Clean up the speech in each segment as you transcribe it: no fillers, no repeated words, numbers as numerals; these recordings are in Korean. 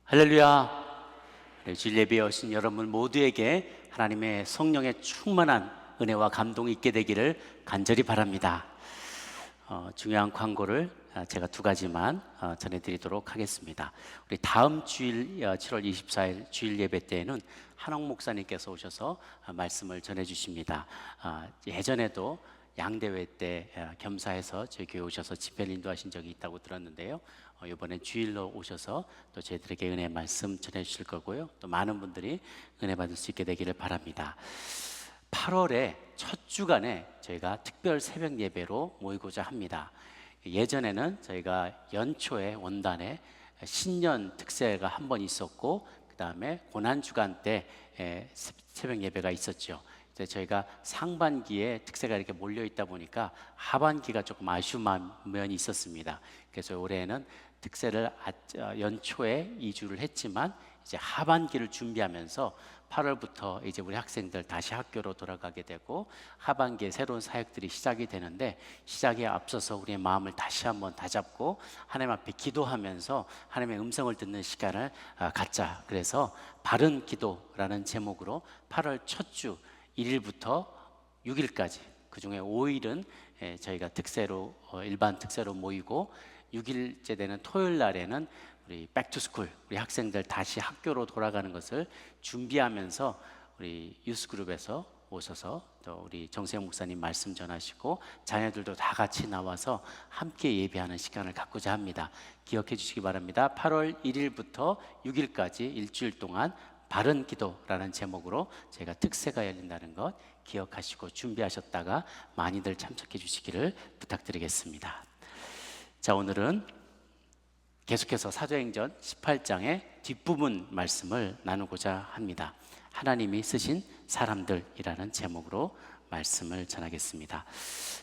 할렐루야. 주일 예배에 오신 여러분 모두에게 하나님의 성령의 충만한 은혜와 감동이 있게 되기를 간절히 바랍니다. 중요한 광고를 제가 두 가지만 전해드리도록 하겠습니다. 우리 다음 주일 7월 24일 주일 예배 때에는 한옥 목사님께서 오셔서 말씀을 전해주십니다. 예전에도 양대회 때 겸사해서 저희 교회 오셔서 집회를 인도하신 적이 있다고 들었는데요. 이번엔 주일로 오셔서 또 저희들에게 은혜 말씀 전해주실 거고요. 또 많은 분들이 은혜 받을 수 있게 되기를 바랍니다. 8월에 첫 주간에 저희가 특별 새벽 예배로 모이고자 합니다. 예전에는 저희가 연초에 원단에 신년 특세가 한 번 있었고, 그 다음에 고난주간 때 새벽 예배가 있었죠. 저희가 상반기에 특세가 이렇게 몰려 있다 보니까 하반기가 조금 아쉬운 면이 있었습니다. 그래서 올해는 특세를 연초에 2주를 했지만 이제 하반기를 준비하면서 8월부터 이제 우리 학생들 다시 학교로 돌아가게 되고 하반기에 새로운 사역들이 시작이 되는데, 시작에 앞서서 우리의 마음을 다시 한번 다잡고 하나님 앞에 기도하면서 하나님의 음성을 듣는 시간을 갖자. 그래서 바른 기도라는 제목으로 8월 첫 주 1일부터 6일까지, 그 중에 5일은 저희가 특세로 일반 특세로 모이고 6일째 되는 토요일 날에는 우리 백투스쿨, 우리 학생들 다시 학교로 돌아가는 것을 준비하면서 우리 유스그룹에서 오셔서 또 우리 정세영 목사님 말씀 전하시고 자녀들도 다 같이 나와서 함께 예배하는 시간을 갖고자 합니다. 기억해 주시기 바랍니다. 8월 1일부터 6일까지 일주일 동안 바른 기도라는 제목으로 제가 특세가 열린다는 것 기억하시고 준비하셨다가 많이들 참석해 주시기를 부탁드리겠습니다. 자, 오늘은 계속해서 사도행전 18장의 뒷부분 말씀을 나누고자 합니다. 하나님이 쓰신 사람들이라는 제목으로 말씀을 전하겠습니다.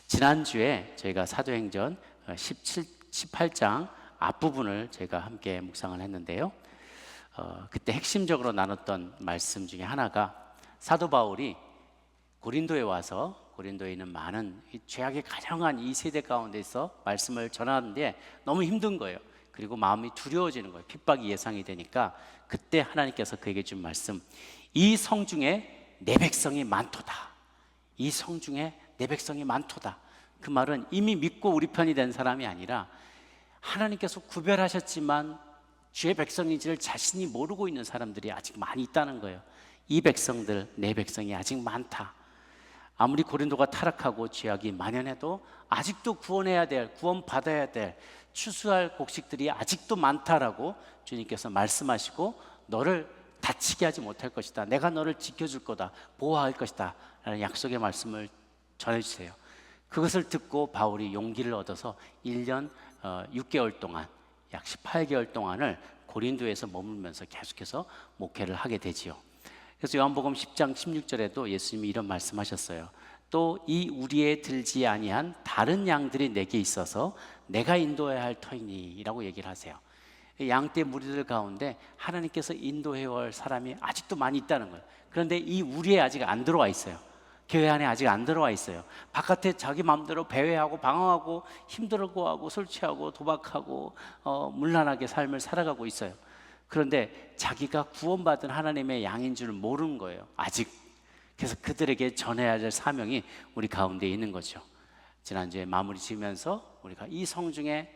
지난주에 저희가 사도행전 18장 앞부분을 저희가 함께 묵상을 했는데요. 그때 핵심적으로 나눴던 말씀 중에 하나가 사도 바울이 고린도에 와서 고린도에 있는 많은 죄악에 가정한 이 세대 가운데서 말씀을 전하는데 너무 힘든 거예요. 그리고 마음이 두려워지는 거예요. 핍박이 예상이 되니까 그때 하나님께서 그에게 준 말씀, 이 성 중에 내 백성이 많도다. 이 성 중에 내 백성이 많도다. 그 말은 이미 믿고 우리 편이 된 사람이 아니라 하나님께서 구별하셨지만 주의 백성인지를 자신이 모르고 있는 사람들이 아직 많이 있다는 거예요. 이 백성들, 내 백성이 아직 많다. 아무리 고린도가 타락하고 죄악이 만연해도 아직도 구원해야 될, 구원받아야 될, 추수할 곡식들이 아직도 많다라고 주님께서 말씀하시고 너를 다치게 하지 못할 것이다. 내가 너를 지켜줄 거다. 보호할 것이다. 라는 약속의 말씀을 전해주세요. 그것을 듣고 바울이 용기를 얻어서 1년 6개월 동안 약 18개월 동안을 고린도에서 머물면서 계속해서 목회를 하게 되지요. 그래서 요한복음 10장 16절에도 예수님이 이런 말씀하셨어요. 또 이 우리에 들지 아니한 다른 양들이 내게 있어서 내가 인도해야 할 터이니 라고 얘기를 하세요. 양떼 무리들 가운데 하나님께서 인도해야 할 사람이 아직도 많이 있다는 거예요. 그런데 이 우리에 아직 안 들어와 있어요. 교회 안에 아직 안 들어와 있어요. 바깥에 자기 마음대로 배회하고 방황하고 힘들어하고 술 취하고 도박하고 문란하게 삶을 살아가고 있어요. 그런데 자기가 구원받은 하나님의 양인 줄 모르는 거예요, 아직. 그래서 그들에게 전해야 될 사명이 우리 가운데 있는 거죠. 지난주에 마무리 지으면서 우리가 이 성 중에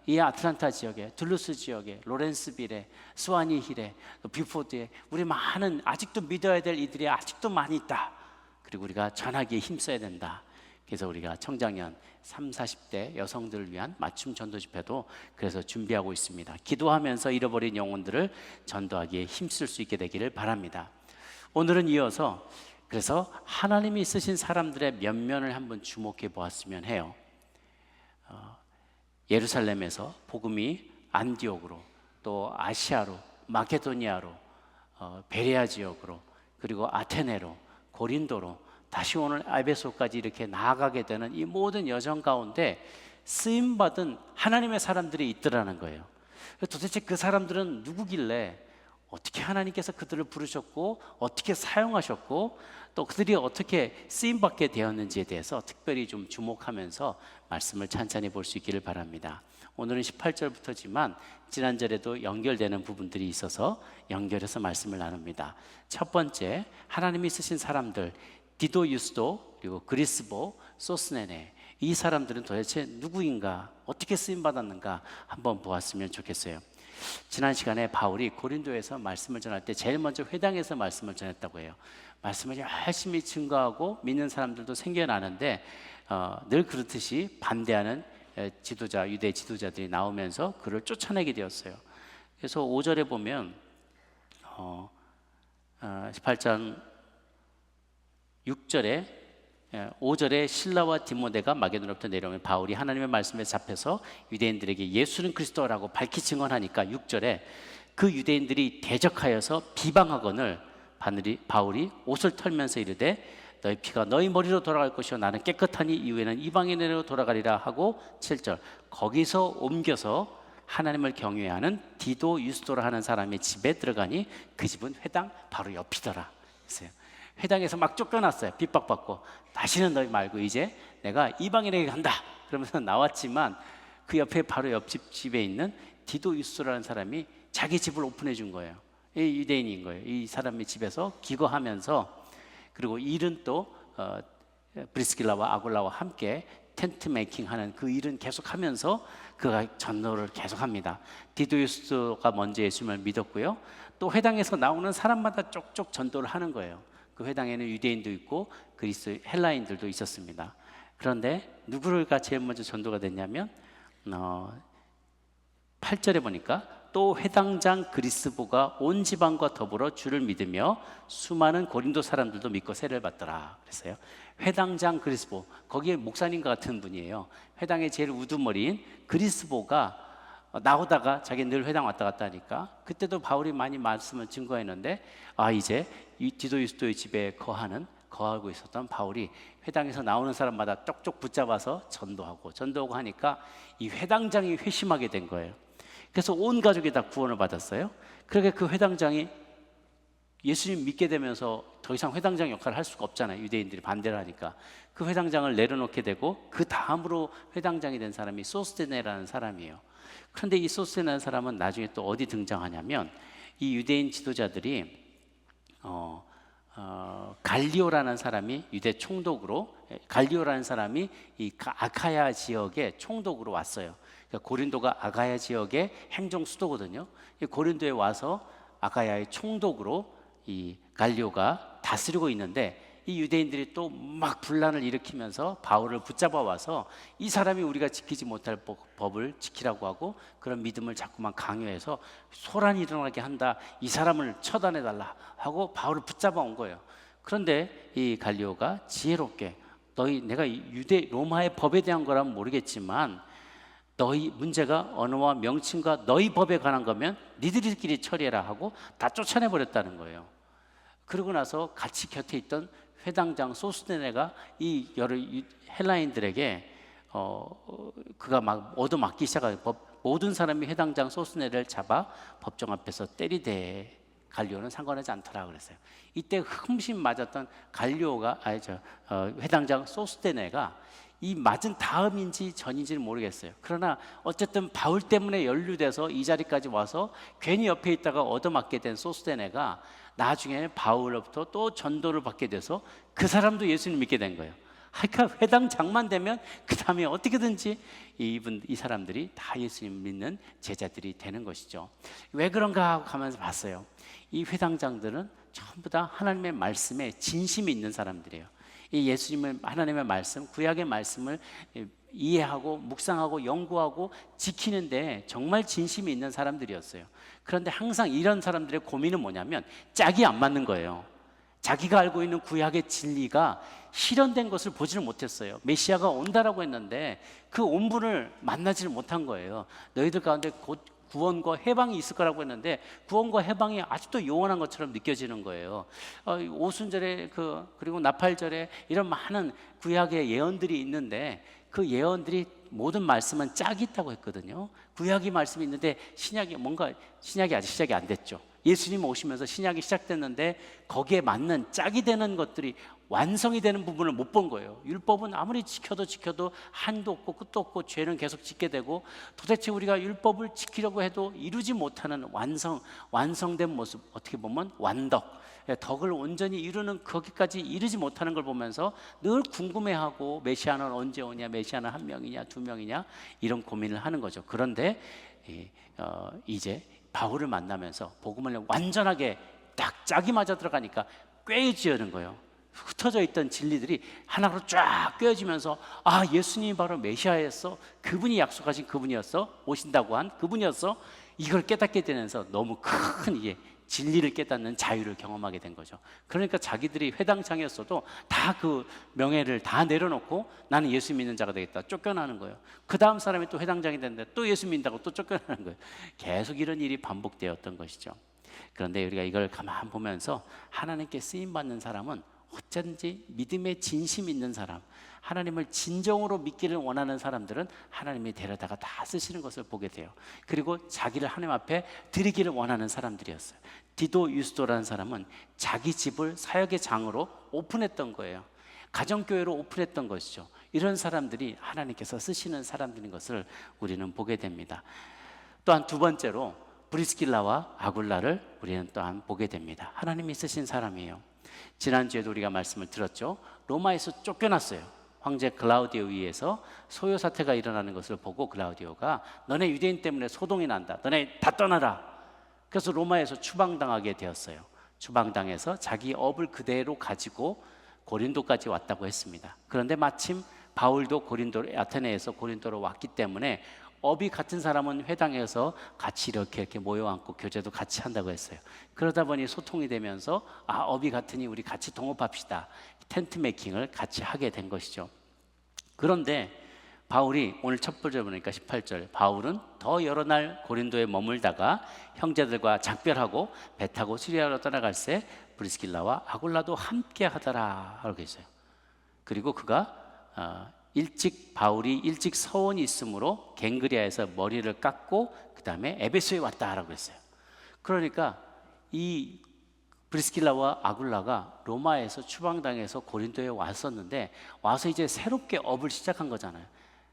이 아틀란타 지역에, 둘루스 지역에, 로렌스빌에, 스와니 힐에, 뷰포드에 우리 많은 아직도 믿어야 될 이들이 아직도 많이 있다. 그리고 우리가 전하기에 힘써야 된다. 그래서 우리가 청장년 30, 40대 여성들을 위한 맞춤 전도 집회도 그래서 준비하고 있습니다. 기도하면서 잃어버린 영혼들을 전도하기에 힘쓸 수 있게 되기를 바랍니다. 오늘은 이어서 그래서 하나님이 쓰신 사람들의 면면을 한번 주목해 보았으면 해요. 예루살렘에서 복음이 안디옥으로, 또 아시아로, 마케도니아로, 베레아 지역으로, 그리고 아테네로, 고린도로, 다시 오늘 에베소까지 이렇게 나아가게 되는 이 모든 여정 가운데 쓰임받은 하나님의 사람들이 있더라는 거예요. 도대체 그 사람들은 누구길래 어떻게 하나님께서 그들을 부르셨고 어떻게 사용하셨고 또 그들이 어떻게 쓰임받게 되었는지에 대해서 특별히 좀 주목하면서 말씀을 찬찬히 볼 수 있기를 바랍니다. 오늘은 18절부터지만 지난절에도 연결되는 부분들이 있어서 연결해서 말씀을 나눕니다. 첫 번째, 하나님이 쓰신 사람들 디도, 유스도, 그리고 그리스보, 소스네네, 이 사람들은 도대체 누구인가, 어떻게 쓰임받았는가 한번 보았으면 좋겠어요. 지난 시간에 바울이 고린도에서 말씀을 전할 때 제일 먼저 회당에서 말씀을 전했다고 해요. 말씀을 열심히 증거하고 믿는 사람들도 생겨나는데 늘 그렇듯이 반대하는 지도자, 유대 지도자들이 나오면서 그를 쫓아내게 되었어요. 그래서 5절에 보면 18장 6절에 5절에 실라와 디모데가 마게도냐로부터 내려오면 바울이 하나님의 말씀에 잡혀서 유대인들에게 예수는 그리스도라고 밝히 증언하니까 6절에 그 유대인들이 대적하여서 비방하거늘 바울이 옷을 털면서 이르되 너희 피가 너희 머리로 돌아갈 것이요 나는 깨끗하니 이후에는 이방인으로 돌아가리라 하고 7절 거기서 옮겨서 하나님을 경외하는 디도 유스도라 하는 사람의 집에 들어가니 그 집은 회당 바로 옆이더라 했어요. 회당에서 막 쫓겨났어요. 핍박받고 다시는 너희 말고 이제 내가 이방인에게 간다 그러면서 나왔지만 그 옆에 바로 옆집 집에 있는 디도 유스도라는 사람이 자기 집을 오픈해 준 거예요. 이 유대인인 거예요. 이 사람의 집에서 기거하면서, 그리고 일은 또 브리스길라와 아굴라와 함께 텐트 메이킹하는 그 일은 계속하면서 그가 전도를 계속합니다. 디도 유스도가 먼저 예수님을 믿었고요. 또 회당에서 나오는 사람마다 쪽쪽 전도를 하는 거예요. 그 회당에는 유대인도 있고 그리스 헬라인들도 있었습니다. 그런데 누구가 제일 먼저 전도가 됐냐면 8절에 보니까 또 회당장 그리스보가 온 지방과 더불어 주를 믿으며 수많은 고린도 사람들도 믿고 세례를 받더라 그랬어요. 회당장 그리스보, 거기에 목사님과 같은 분이에요. 회당의 제일 우두머리인 그리스보가 나오다가 자기 늘 회당 왔다 갔다 하니까 그때도 바울이 많이 말씀을 증거했는데 이제 이 디도 유스도의 집에 거하고 있었던 바울이 회당에서 나오는 사람마다 쪽쪽 붙잡아서 전도하고 하니까 이 회당장이 회심하게 된 거예요. 그래서 온 가족이 다 구원을 받았어요. 그러게 그 회당장이 예수님 믿게 되면서 더 이상 회당장 역할을 할 수가 없잖아요. 유대인들이 반대를 하니까. 그 회당장을 내려놓게 되고 그 다음으로 회당장이 된 사람이 소스테네라는 사람이에요. 그런데 이 소스테네라는 사람은 나중에 또 어디 등장하냐면 이 유대인 지도자들이 갈리오라는 사람이 유대 총독으로, 갈리오라는 사람이 이 아카야 지역의 총독으로 왔어요. 그러니까 고린도가 아가야 지역의 행정 수도거든요. 고린도에 와서 아가야의 총독으로 이 갈리오가 다스리고 있는데 이 유대인들이 또 막 분란을 일으키면서 바울을 붙잡아 와서 이 사람이 우리가 지키지 못할 법을 지키라고 하고 그런 믿음을 자꾸만 강요해서 소란이 일어나게 한다, 이 사람을 처단해달라 하고 바울을 붙잡아 온 거예요. 그런데 이 갈리오가 지혜롭게 내가 유대 로마의 법에 대한 거라면 모르겠지만 너희 문제가 언어와 명칭과 너희 법에 관한 거면 니들끼리 처리해라 하고 다 쫓아내버렸다는 거예요. 그러고 나서 같이 곁에 있던 회당장 소스테네가 이 여러 헬라인들에게 그가 막 얻어맞기 시작하고 모든 사람이 회당장 소스테네를 잡아 법정 앞에서 때리되 갈리오는 상관하지 않더라 그랬어요. 이때 흠심 맞았던 갈리오가 회당장 소스테네가 이 맞은 다음인지 전인지는 모르겠어요. 그러나 어쨌든 바울 때문에 연루돼서 이 자리까지 와서 괜히 옆에 있다가 얻어맞게 된 소스테네가 나중에 바울로부터 또 전도를 받게 돼서 그 사람도 예수님 믿게 된 거예요. 그러니까 회당장만 되면 그 다음에 어떻게든지 이 사람들이 다 예수님 믿는 제자들이 되는 것이죠. 왜 그런가 하고 가면서 봤어요. 이 회당장들은 전부 다 하나님의 말씀에 진심이 있는 사람들이에요. 이 예수님의 하나님의 말씀, 구약의 말씀을 이해하고 묵상하고 연구하고 지키는데 정말 진심이 있는 사람들이었어요. 그런데 항상 이런 사람들의 고민은 뭐냐면 짝이 안 맞는 거예요. 자기가 알고 있는 구약의 진리가 실현된 것을 보지를 못했어요. 메시아가 온다라고 했는데 그 온 분을 만나지를 못한 거예요. 너희들 가운데 곧 구원과 해방이 있을 거라고 했는데 구원과 해방이 아직도 요원한 것처럼 느껴지는 거예요. 오순절에 그리고 나팔절에 이런 많은 구약의 예언들이 있는데 그 예언들이 모든 말씀은 짝이 있다고 했거든요. 구약이 말씀이 있는데 신약이 아직 시작이 안 됐죠. 예수님 오시면서 신약이 시작됐는데 거기에 맞는 짝이 되는 것들이 완성이 되는 부분을 못 본 거예요. 율법은 아무리 지켜도 한도 없고 끝도 없고 죄는 계속 짓게 되고, 도대체 우리가 율법을 지키려고 해도 이루지 못하는 완성된 모습, 어떻게 보면 완덕, 덕을 온전히 이루는 거기까지 이르지 못하는 걸 보면서 늘 궁금해하고, 메시아는 언제 오냐, 메시아는 한 명이냐 두 명이냐, 이런 고민을 하는 거죠. 그런데 이제 바울을 만나면서 복음을 완전하게 딱 짝이 맞아 들어가니까 꿰어지는 거예요. 흩어져 있던 진리들이 하나로 쫙 꿰어지면서, 아, 예수님이 바로 메시아였어, 그분이 약속하신 그분이었어, 오신다고 한 그분이었어, 이걸 깨닫게 되면서 너무 큰 이게 진리를 깨닫는 자유를 경험하게 된 거죠. 그러니까 자기들이 회당장이었어도 다 그 명예를 다 내려놓고 나는 예수 믿는 자가 되겠다, 쫓겨나는 거예요. 그 다음 사람이 또 회당장이 됐는데 또 예수 믿는다고 또 쫓겨나는 거예요. 계속 이런 일이 반복되었던 것이죠. 그런데 우리가 이걸 가만 보면서 하나님께 쓰임받는 사람은 어쩐지 믿음에 진심 있는 사람, 하나님을 진정으로 믿기를 원하는 사람들은 하나님이 데려다가 다 쓰시는 것을 보게 돼요. 그리고 자기를 하나님 앞에 드리기를 원하는 사람들이었어요. 디도 유스도라는 사람은 자기 집을 사역의 장으로 오픈했던 거예요. 가정교회로 오픈했던 것이죠. 이런 사람들이 하나님께서 쓰시는 사람들인 것을 우리는 보게 됩니다. 또한 두 번째로 브리스길라와 아굴라를 우리는 또한 보게 됩니다. 하나님이 쓰신 사람이에요. 지난주에도 우리가 말씀을 들었죠. 로마에서 쫓겨났어요. 황제 글라우디오 위에서 소요 사태가 일어나는 것을 보고 글라우디오가 너네 유대인 때문에 소동이 난다, 너네 다 떠나라. 그래서 로마에서 추방당하게 되었어요. 추방당해서 자기 업을 그대로 가지고 고린도까지 왔다고 했습니다. 그런데 마침 바울도 아테네에서 고린도로 왔기 때문에 업이 같은 사람은 회당에서 같이 이렇게 모여 앉고 교제도 같이 한다고 했어요. 그러다 보니 소통이 되면서, 아, 업이 같으니 우리 같이 동업합시다, 텐트 메이킹을 같이 하게 된 것이죠. 그런데 바울이 오늘 첫 번째 보니까 18절, 바울은 더 여러 날 고린도에 머물다가 형제들과 작별하고 배 타고 시리아로 떠나갈새 브리스길라와 아굴라도 함께 하더라 하고 있어요. 그리고 그가 바울이 일찍 서원이 있으므로 갱그리아에서 머리를 깎고 그 다음에 에베소에 왔다라고 했어요. 그러니까 이 브리스길라와 아굴라가 로마에서 추방당해서 고린도에 왔었는데, 와서 이제 새롭게 업을 시작한 거잖아요.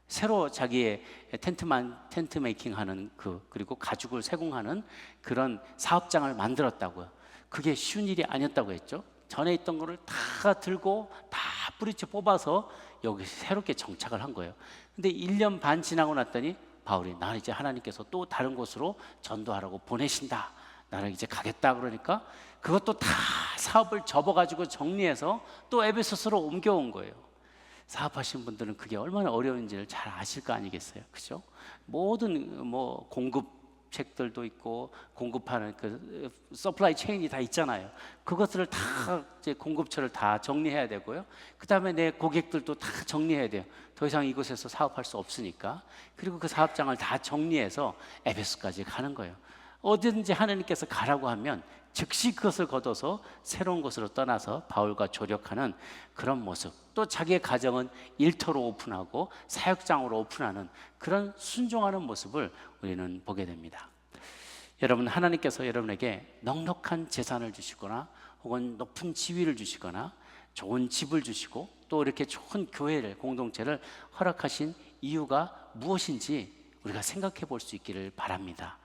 새로 자기의 텐트 메이킹 하는 그리고 가죽을 세공하는 그런 사업장을 만들었다고요. 그게 쉬운 일이 아니었다고 했죠. 전에 있던 거를 다 들고 다 뿌리째 뽑아서 여기 새롭게 정착을 한 거예요. 근데 1년 반 지나고 났더니 바울이, 나는 이제 하나님께서 또 다른 곳으로 전도하라고 보내신다, 나는 이제 가겠다. 그러니까 그것도 다 사업을 접어가지고 정리해서 또 에베소서로 옮겨온 거예요. 사업하시는 분들은 그게 얼마나 어려운지를 잘 아실 거 아니겠어요, 그죠? 모든 공급책들도 있고 공급하는 그 서플라이 체인이 다 있잖아요. 그것들을 다 이제 공급처를 다 정리해야 되고요. 그 다음에 내 고객들도 다 정리해야 돼요. 더 이상 이곳에서 사업할 수 없으니까. 그리고 그 사업장을 다 정리해서 에베소까지 가는 거예요. 어디든지 하나님께서 가라고 하면 즉시 그것을 거둬서 새로운 곳으로 떠나서 바울과 조력하는 그런 모습, 또 자기의 가정은 일터로 오픈하고 사역장으로 오픈하는 그런 순종하는 모습을 우리는 보게 됩니다. 여러분, 하나님께서 여러분에게 넉넉한 재산을 주시거나 혹은 높은 지위를 주시거나 좋은 집을 주시고 또 이렇게 좋은 교회를, 공동체를 허락하신 이유가 무엇인지 우리가 생각해 볼 수 있기를 바랍니다.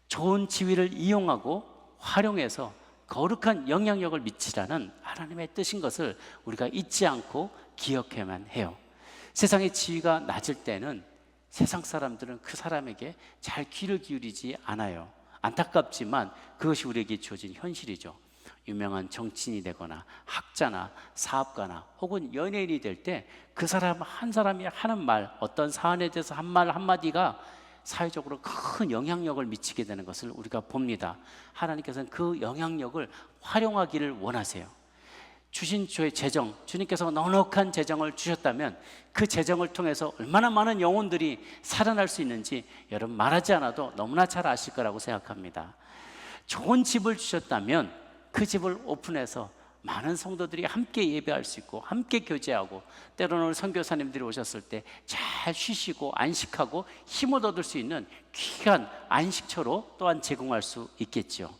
좋은 지위를 이용하고 활용해서 거룩한 영향력을 미치라는 하나님의 뜻인 것을 우리가 잊지 않고 기억해야만 해요. 세상의 지위가 낮을 때는 세상 사람들은 그 사람에게 잘 귀를 기울이지 않아요. 안타깝지만 그것이 우리에게 주어진 현실이죠. 유명한 정치인이 되거나 학자나 사업가나 혹은 연예인이 될 때 그 사람 한 사람이 하는 말, 어떤 사안에 대해서 한 말 한마디가 사회적으로 큰 영향력을 미치게 되는 것을 우리가 봅니다. 하나님께서는 그 영향력을 활용하기를 원하세요. 주신 주의 재정, 주님께서 넉넉한 재정을 주셨다면 그 재정을 통해서 얼마나 많은 영혼들이 살아날 수 있는지 여러분 말하지 않아도 너무나 잘 아실 거라고 생각합니다. 좋은 집을 주셨다면 그 집을 오픈해서 많은 성도들이 함께 예배할 수 있고 함께 교제하고, 때로는 선교사님들이 오셨을 때 잘 쉬시고 안식하고 힘을 얻을 수 있는 귀한 안식처로 또한 제공할 수 있겠죠.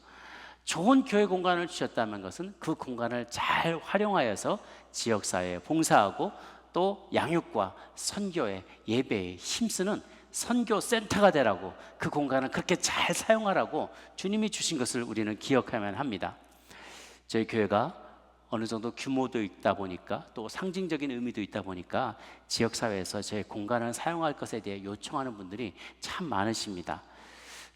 좋은 교회 공간을 주셨다는 것은 그 공간을 잘 활용하여서 지역사회에 봉사하고 또 양육과 선교에 예배에 힘쓰는 선교센터가 되라고, 그 공간을 그렇게 잘 사용하라고 주님이 주신 것을 우리는 기억해야만 합니다. 저희 교회가 어느 정도 규모도 있다 보니까 또 상징적인 의미도 있다 보니까 지역사회에서 제 공간을 사용할 것에 대해 요청하는 분들이 참 많으십니다.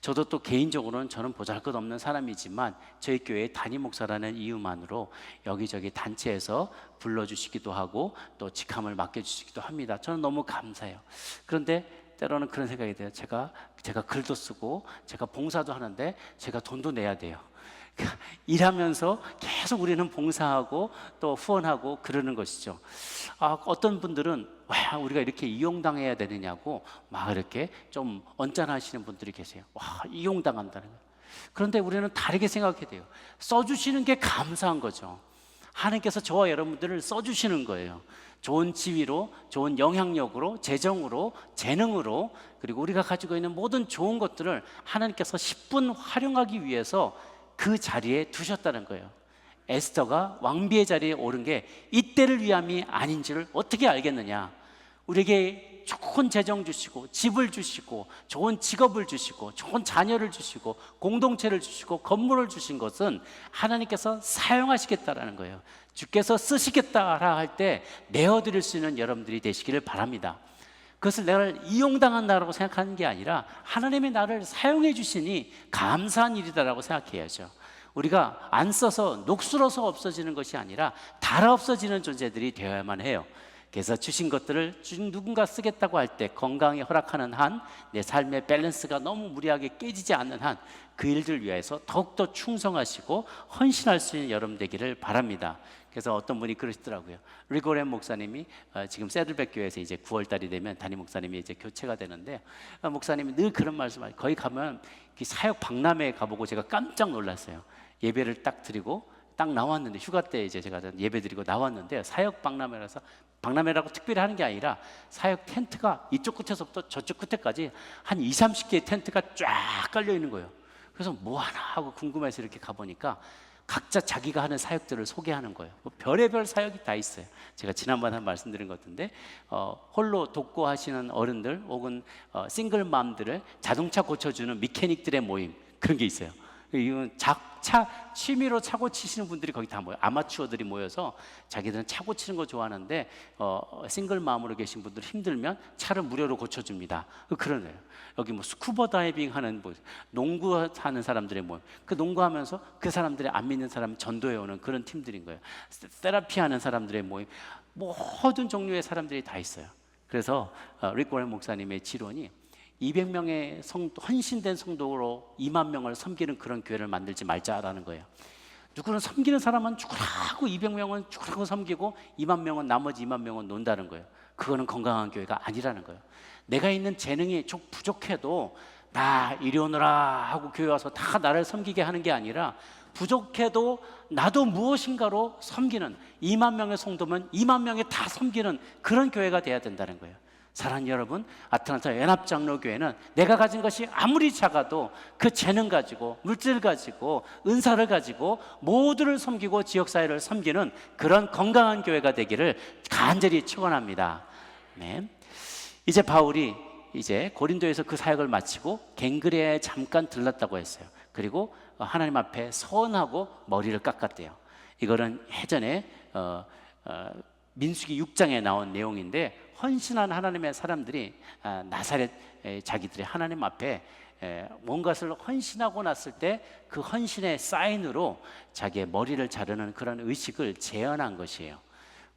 저도 또 개인적으로는 저는 보잘것없는 사람이지만 저희 교회의 담임 목사라는 이유만으로 여기저기 단체에서 불러주시기도 하고 또 직함을 맡겨주시기도 합니다. 저는 너무 감사해요. 그런데 때로는 그런 생각이 돼요. 제가 글도 쓰고 제가 봉사도 하는데 제가 돈도 내야 돼요. 일하면서 계속 우리는 봉사하고 또 후원하고 그러는 것이죠. 어떤 분들은 와, 우리가 이렇게 이용당해야 되느냐고 막 이렇게 좀 언짢아하시는 분들이 계세요. 와, 이용당한다는 거예요. 그런데 우리는 다르게 생각해야 돼요. 써주시는 게 감사한 거죠. 하나님께서 저와 여러분들을 써주시는 거예요. 좋은 지위로, 좋은 영향력으로, 재정으로, 재능으로, 그리고 우리가 가지고 있는 모든 좋은 것들을 하나님께서 10분 활용하기 위해서 그 자리에 두셨다는 거예요. 에스더가 왕비의 자리에 오른 게 이때를 위함이 아닌지를 어떻게 알겠느냐? 우리에게 좋은 재정 주시고 집을 주시고 좋은 직업을 주시고 좋은 자녀를 주시고 공동체를 주시고 건물을 주신 것은 하나님께서 사용하시겠다라는 거예요. 주께서 쓰시겠다라 할 때 내어드릴 수 있는 여러분들이 되시기를 바랍니다. 그것을 내가 이용당한다고 생각하는 게 아니라 하나님이 나를 사용해 주시니 감사한 일이다라고 생각해야죠. 우리가 안 써서 녹슬어서 없어지는 것이 아니라 닳아 없어지는 존재들이 되어야만 해요. 그래서 주신 것들을 누군가 쓰겠다고 할 때 건강이 허락하는 한, 내 삶의 밸런스가 너무 무리하게 깨지지 않는 한 그 일들 위해서 더욱더 충성하시고 헌신할 수 있는 여러분 되기를 바랍니다. 그래서 어떤 분이 그러시더라고요. 리고렌 목사님이 지금 세들백 교회에서 이제 9월 달이 되면 담임 목사님이 이제 교체가 되는데 목사님이 늘 그런 말씀을, 거기 가면 사역 박람회에 가보고 제가 깜짝 놀랐어요. 예배를 딱 드리고 딱 나왔는데, 휴가 때 이제 제가 예배 드리고 나왔는데 사역 박람회라서, 박람회라고 특별히 하는 게 아니라 사역 텐트가 이쪽 끝에서부터 저쪽 끝에까지 한 20, 30개의 텐트가 쫙 깔려 있는 거예요. 그래서 뭐 하나 하고 궁금해서 이렇게 가보니까 각자 자기가 하는 사역들을 소개하는 거예요. 뭐 별의별 사역이 다 있어요. 제가 지난번에 말씀드린 것 같은데 홀로 독거하시는 어른들 혹은 싱글맘들을 자동차 고쳐주는 미케닉들의 모임, 그런 게 있어요. 이건 취미로 차 고치시는 분들이 거기 다 모여요. 아마추어들이 모여서 자기들은 차 고치는 거 좋아하는데 싱글맘으로 계신 분들 힘들면 차를 무료로 고쳐줍니다. 그러네요. 여기 뭐 스쿠버 다이빙 하는 농구하는 사람들의 모임, 그 농구하면서 그 사람들의 안 믿는 사람 전도해 오는 그런 팀들인 거예요. 세라피 하는 사람들의 모임, 모든 종류의 사람들이 다 있어요. 그래서 릭 워렌 목사님의 지론이 200명의 헌신된 성도로 2만 명을 섬기는 그런 교회를 만들지 말자라는 거예요. 누구는 섬기는 사람은 죽으라고 200명은 죽으라고 섬기고 2만 명은, 나머지 2만 명은 논다는 거예요. 그거는 건강한 교회가 아니라는 거예요. 내가 있는 재능이 좀 부족해도 나 이리 오너라 하고 교회 와서 다 나를 섬기게 하는 게 아니라, 부족해도 나도 무엇인가로 섬기는, 2만 명의 성도면 2만 명이 다 섬기는 그런 교회가 돼야 된다는 거예요. 사랑하는 여러분, 아틀란타 연합장로교회는 내가 가진 것이 아무리 작아도 그 재능 가지고, 물질 가지고, 은사를 가지고 모두를 섬기고 지역사회를 섬기는 그런 건강한 교회가 되기를 간절히 축원합니다. 네. 이제 바울이 이제 고린도에서 그 사역을 마치고 갱그레아에 잠깐 들렀다고 했어요. 그리고 하나님 앞에 서원하고 머리를 깎았대요. 이거는 예전에 민수기 6장에 나온 내용인데, 헌신한 하나님의 사람들이 나사렛 자기들이 하나님 앞에 뭔가를 헌신하고 났을 때 그 헌신의 사인으로 자기의 머리를 자르는 그런 의식을 재현한 것이에요.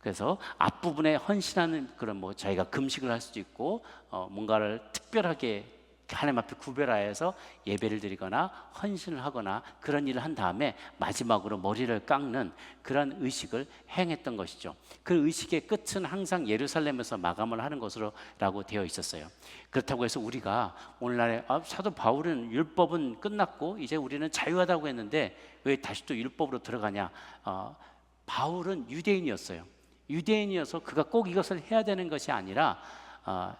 그래서 앞부분에 헌신하는 그런, 뭐 자기가 금식을 할 수도 있고 뭔가를 특별하게 하나님 앞에 구별하여서 예배를 드리거나 헌신을 하거나 그런 일을 한 다음에 마지막으로 머리를 깎는 그런 의식을 행했던 것이죠. 그 의식의 끝은 항상 예루살렘에서 마감을 하는 것으로라고 되어 있었어요. 그렇다고 해서 우리가 오늘날에 사도 바울은 율법은 끝났고 이제 우리는 자유하다고 했는데 왜 다시 또 율법으로 들어가냐? 바울은 유대인이었어요. 유대인이어서 그가 꼭 이것을 해야 되는 것이 아니라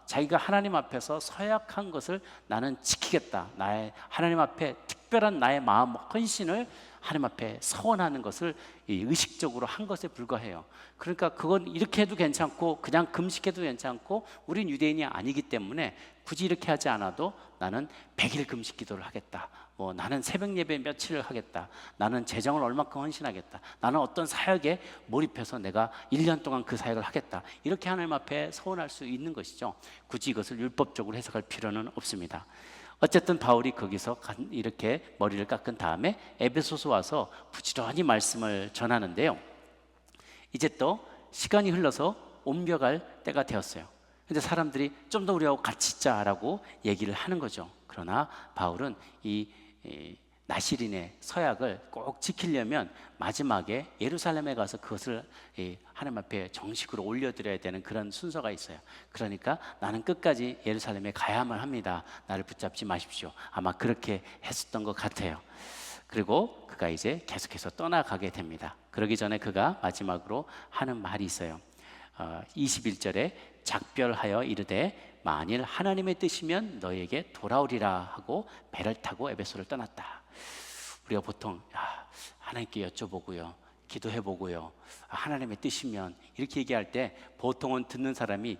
자기가 하나님 앞에서 서약한 것을 나는 지키겠다, 나의 하나님 앞에 특별한 나의 마음 헌신을 하나님 앞에 서원하는 것을 의식적으로 한 것에 불과해요. 그러니까 그건 이렇게 해도 괜찮고 그냥 금식해도 괜찮고, 우린 유대인이 아니기 때문에 굳이 이렇게 하지 않아도 나는 100일 금식 기도를 하겠다, 뭐 나는 새벽 예배 며칠을 하겠다, 나는 재정을 얼마큼 헌신하겠다, 나는 어떤 사역에 몰입해서 내가 1년 동안 그 사역을 하겠다, 이렇게 하나님 앞에 서원할 수 있는 것이죠. 굳이 이것을 율법적으로 해석할 필요는 없습니다. 어쨌든 바울이 거기서 이렇게 머리를 깎은 다음에 에베소서 와서 부지런히 말씀을 전하는데요, 이제 또 시간이 흘러서 옮겨갈 때가 되었어요. 근데 사람들이 좀 더 우리하고 같이 있자라고 얘기를 하는 거죠. 그러나 바울은 이 나시린의 서약을 꼭 지키려면 마지막에 예루살렘에 가서 그것을 하나님 앞에 정식으로 올려드려야 되는 그런 순서가 있어요. 그러니까 나는 끝까지 예루살렘에 가야만 합니다, 나를 붙잡지 마십시오. 아마 그렇게 했었던 것 같아요. 그리고 그가 이제 계속해서 떠나가게 됩니다. 그러기 전에 그가 마지막으로 하는 말이 있어요. 21절에 작별하여 이르되 만일 하나님의 뜻이면 너희에게 돌아오리라 하고 배를 타고 에베소를 떠났다. 우리가 보통 하나님께 여쭤보고요, 기도해보고요, 하나님의 뜻이면 이렇게 얘기할 때 보통은 듣는 사람이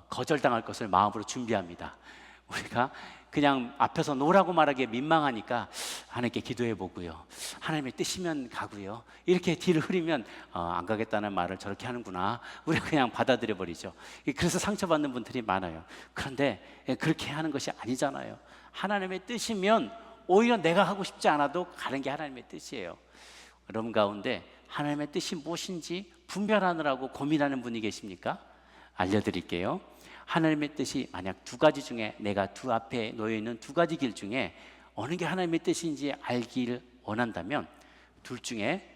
거절당할 것을 마음으로 준비합니다. 우리가 그냥 앞에서 노라고 말하기에 민망하니까 하나님께 기도해보고요, 하나님의 뜻이면 가고요, 이렇게 뒤를 흐리면 안 가겠다는 말을 저렇게 하는구나, 우리가 그냥 받아들여 버리죠. 그래서 상처받는 분들이 많아요. 그런데 그렇게 하는 것이 아니잖아요. 하나님의 뜻이면 오히려 내가 하고 싶지 않아도 가는 게 하나님의 뜻이에요. 여러분 가운데 하나님의 뜻이 무엇인지 분별하느라고 고민하는 분이 계십니까? 알려드릴게요. 하나님의 뜻이 만약 두 가지 중에, 내가 두 앞에 놓여 있는 두 가지 길 중에 어느 게 하나님의 뜻인지 알기를 원한다면 둘 중에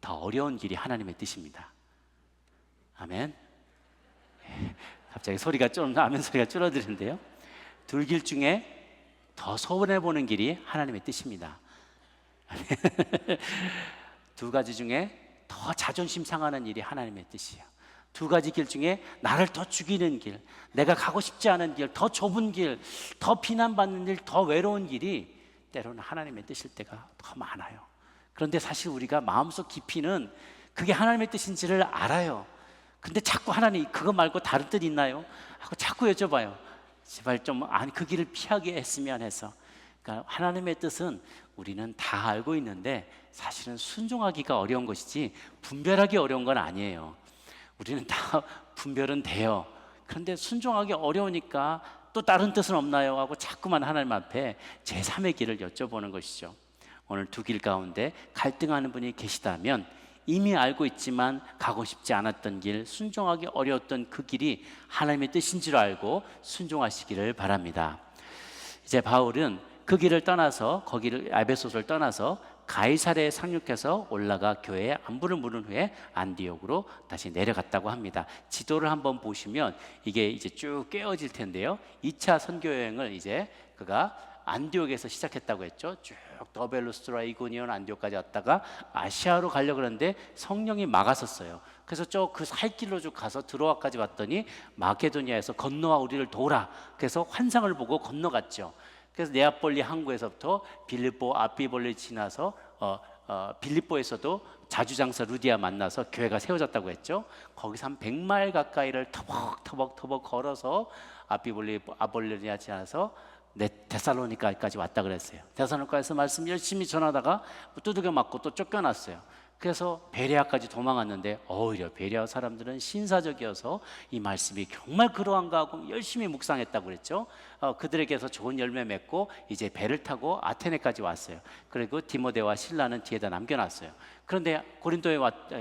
더 어려운 길이 하나님의 뜻입니다. 아멘. 갑자기 소리가 좀 아멘 소리가 줄어드는데요, 둘 길 중에 더 손해보는 길이 하나님의 뜻입니다. 두 가지 중에 더 자존심 상하는 일이 하나님의 뜻이에요. 두 가지 길 중에 나를 더 죽이는 길, 내가 가고 싶지 않은 길, 더 좁은 길, 더 비난받는 일, 더 외로운 길이 때로는 하나님의 뜻일 때가 더 많아요. 그런데 사실 우리가 마음속 깊이는 그게 하나님의 뜻인지를 알아요. 근데 자꾸 하나님 그거 말고 다른 뜻 있나요? 하고 자꾸 여쭤봐요. 제발 좀 그 길을 피하게 했으면 해서. 그러니까 하나님의 뜻은 우리는 다 알고 있는데 사실은 순종하기가 어려운 것이지 분별하기 어려운 건 아니에요. 우리는 다 분별은 돼요. 그런데 순종하기 어려우니까 또 다른 뜻은 없나요? 하고 자꾸만 하나님 앞에 제3의 길을 여쭤보는 것이죠. 오늘 두 길 가운데 갈등하는 분이 계시다면 이미 알고 있지만 가고 싶지 않았던 길, 순종하기 어려웠던 그 길이 하나님의 뜻인 줄 알고 순종하시기를 바랍니다. 이제 바울은 그 길을 떠나서, 거기를 에베소를 떠나서 가이사랴에 상륙해서 올라가 교회에 안부를 물은 후에 안디옥으로 다시 내려갔다고 합니다. 지도를 한번 보시면 이게 이제 쭉 깨어질 텐데요, 2차 선교 여행을 이제 그가 안디옥에서 시작했다고 했죠. 쭉 더벨루스트라, 이고니온, 안디옥까지 왔다가 아시아로 가려고 그러는데 성령이 막았었어요. 그래서 그 살길로 쭉 가서 드로아까지 왔더니 마케도니아에서 건너와 우리를 도우라, 그래서 환상을 보고 건너갔죠. 그래서 네아폴리 항구에서부터 빌립보 아피볼리 지나서 빌립보에서도 자주장사 루디아 만나서 교회가 세워졌다고 했죠. 거기서 한 100마일 가까이를 터벅터벅 걸어서 아볼리니아 지나서 데살로니가까지 왔다 그랬어요. 데살로니가에서 말씀 열심히 전하다가 두들겨 맞고 또 쫓겨났어요. 그래서 베레아까지 도망갔는데 오히려 베레아 사람들은 신사적이어서 이 말씀이 정말 그러한가 하고 열심히 묵상했다고 그랬죠. 그들에게서 좋은 열매 맺고 이제 배를 타고 아테네까지 왔어요. 그리고 디모데와 실라는 뒤에다 남겨놨어요. 그런데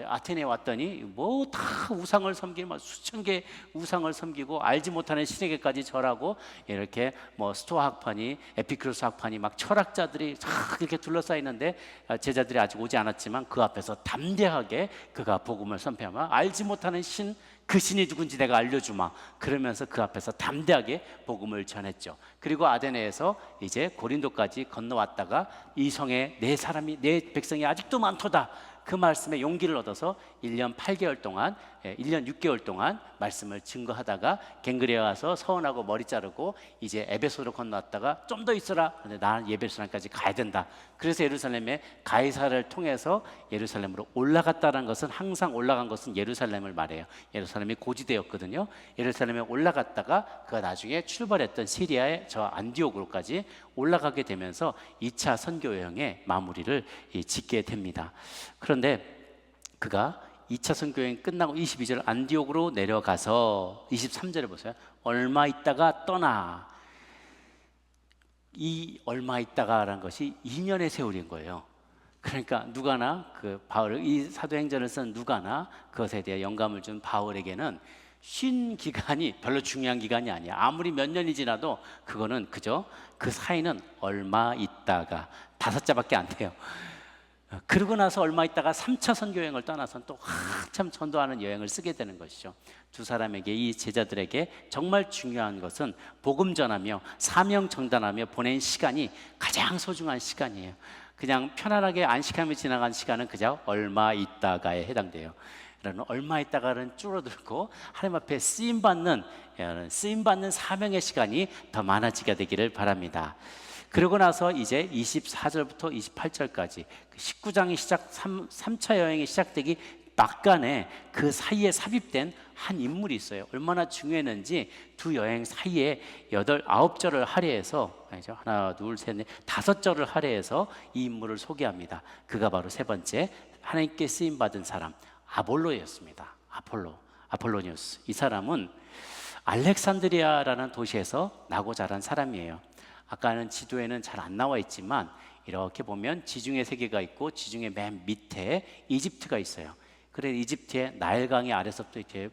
아테네에 왔더니 뭐 다 우상을 섬기고 수천 개 우상을 섬기고 알지 못하는 신에게까지 절하고, 이렇게 뭐 스토아 학파니 에피크로스 학파니 막 철학자들이 쫙 이렇게 둘러싸여 있는데 제자들이 아직 오지 않았지만 그 앞에서 담대하게 그가 복음을 선포하며 알지 못하는 신, 그 신이 누군지 내가 알려주마, 그러면서 그 앞에서 담대하게 복음을 전했죠. 그리고 아테네에서 이제 고린도까지 건너왔다가 이 성에 내 백성이 아직도 많도다, 그 말씀에 용기를 얻어서 1년 8개월 동안 1년 6개월 동안 말씀을 증거하다가 갱그레에 와서 서원하고 머리 자르고 이제 에베소로 건너왔다가 좀 더 있어라. 근데 나는 예루살렘까지 가야 된다. 그래서 예루살렘에 가이사를 통해서 예루살렘으로 올라갔다는 것은, 항상 올라간 것은 예루살렘을 말해요. 예루살렘이 고지대였거든요. 예루살렘에 올라갔다가 그가 나중에 출발했던 시리아의 저 안디옥으로까지 올라가게 되면서 2차 선교 여행의 마무리를 짓게 됩니다. 그런데 그가 2차 선교여행 끝나고 22절 안디옥으로 내려가서 23절에 보세요. 얼마 있다가 떠나. 이 얼마 있다가라는 것이 2년의 세월인 거예요. 그러니까 누가나 그 바울, 이 사도행전을 쓴 누가나 그것에 대해 영감을 준 바울에게는 쉰 기간이 별로 중요한 기간이 아니야. 아무리 몇 년이 지나도 그거는 그저 그 사이는 얼마 있다가 5자밖에 안 돼요. 그러고 나서 얼마 있다가 3차 선교 여행을 떠나서 또 한참 전도하는 여행을 쓰게 되는 것이죠. 두 사람에게, 이 제자들에게 정말 중요한 것은 복음 전하며 사명 전달하며 보낸 시간이 가장 소중한 시간이에요. 그냥 편안하게 안식하며 지나간 시간은 그저 얼마 있다가에 해당돼요. 그러나 얼마 있다가는 줄어들고 하나님 앞에 쓰임받는 사명의 시간이 더 많아지게 되기를 바랍니다. 그러고 나서 이제 24절부터 28절까지 19장이 3차 여행이 시작되기 막간에 그 사이에 삽입된 한 인물이 있어요. 얼마나 중요했는지 두 여행 사이에 9절을 할애해서, 하나, 둘, 셋, 넷, 5절을 할애해서 이 인물을 소개합니다. 그가 바로 세 번째, 하나님께 쓰임받은 사람, 아볼로였습니다. 아폴로니우스. 이 사람은 알렉산드리아라는 도시에서 나고 자란 사람이에요. 아까는 지도에는 잘 안 나와 있지만 이렇게 보면 지중해 세계가 있고 지중해 맨 밑에 이집트가 있어요. 그래 이집트의 나일강이 아래서부터 이렇게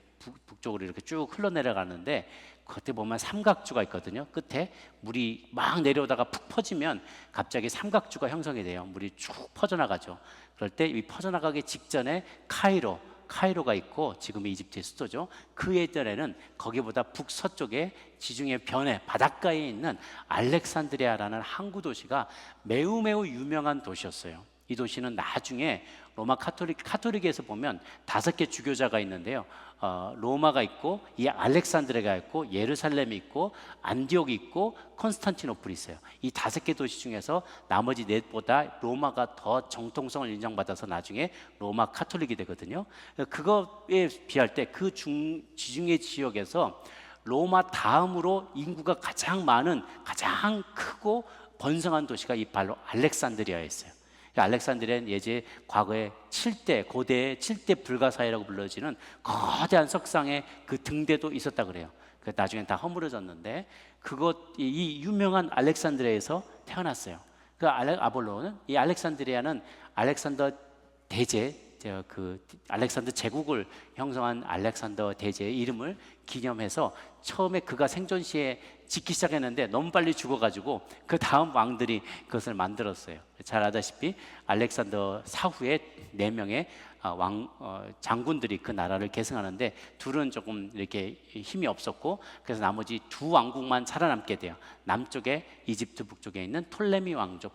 북쪽으로 이렇게 쭉 흘러내려가는데 그때 보면 삼각주가 있거든요. 끝에 물이 막 내려오다가 푹 퍼지면 갑자기 삼각주가 형성이 돼요. 물이 쭉 퍼져나가죠. 그럴 때 이 퍼져나가기 직전에 카이로가 있고 지금의 이집트의 수도죠. 그 예전에는 거기보다 북서쪽에 지중해 변해 바닷가에 있는 알렉산드리아라는 항구 도시가 매우 유명한 도시였어요. 이 도시는 나중에 로마 카톨릭에서 보면 5개 주교자가 있는데요. 로마가 있고 이 알렉산드리아가 있고 예루살렘이 있고 안디옥이 있고 콘스탄티노플이 있어요. 이 5개 도시 중에서 나머지 4보다 로마가 더 정통성을 인정받아서 나중에 로마 카톨릭이 되거든요. 그거에 비할 때 그 지중해 지역에서 로마 다음으로 인구가 가장 많은, 가장 크고 번성한 도시가 이 바로 알렉산드리아였어요. 알렉산드리아는 예제 과거에 고대의 7대 불가사의라고 불러지는 거대한 석상의 그 등대도 있었다 그래요. 나중엔 다 허물어졌는데 이 유명한 알렉산드리아에서 태어났어요. 그 아볼로는, 이 알렉산드리아는 알렉산더 대제, 알렉산더 제국을 형성한 알렉산더 대제의 이름을 기념해서 처음에 그가 생존 시에 짓기 시작했는데 너무 빨리 죽어가지고 그 다음 왕들이 그것을 만들었어요. 잘 아다시피 알렉산더 사후에 4명의 장군들이 그 나라를 계승하는데 둘은 조금 이렇게 힘이 없었고 그래서 나머지 2 왕국만 살아남게 돼요. 남쪽에 이집트 북쪽에 있는 톨레미 왕조,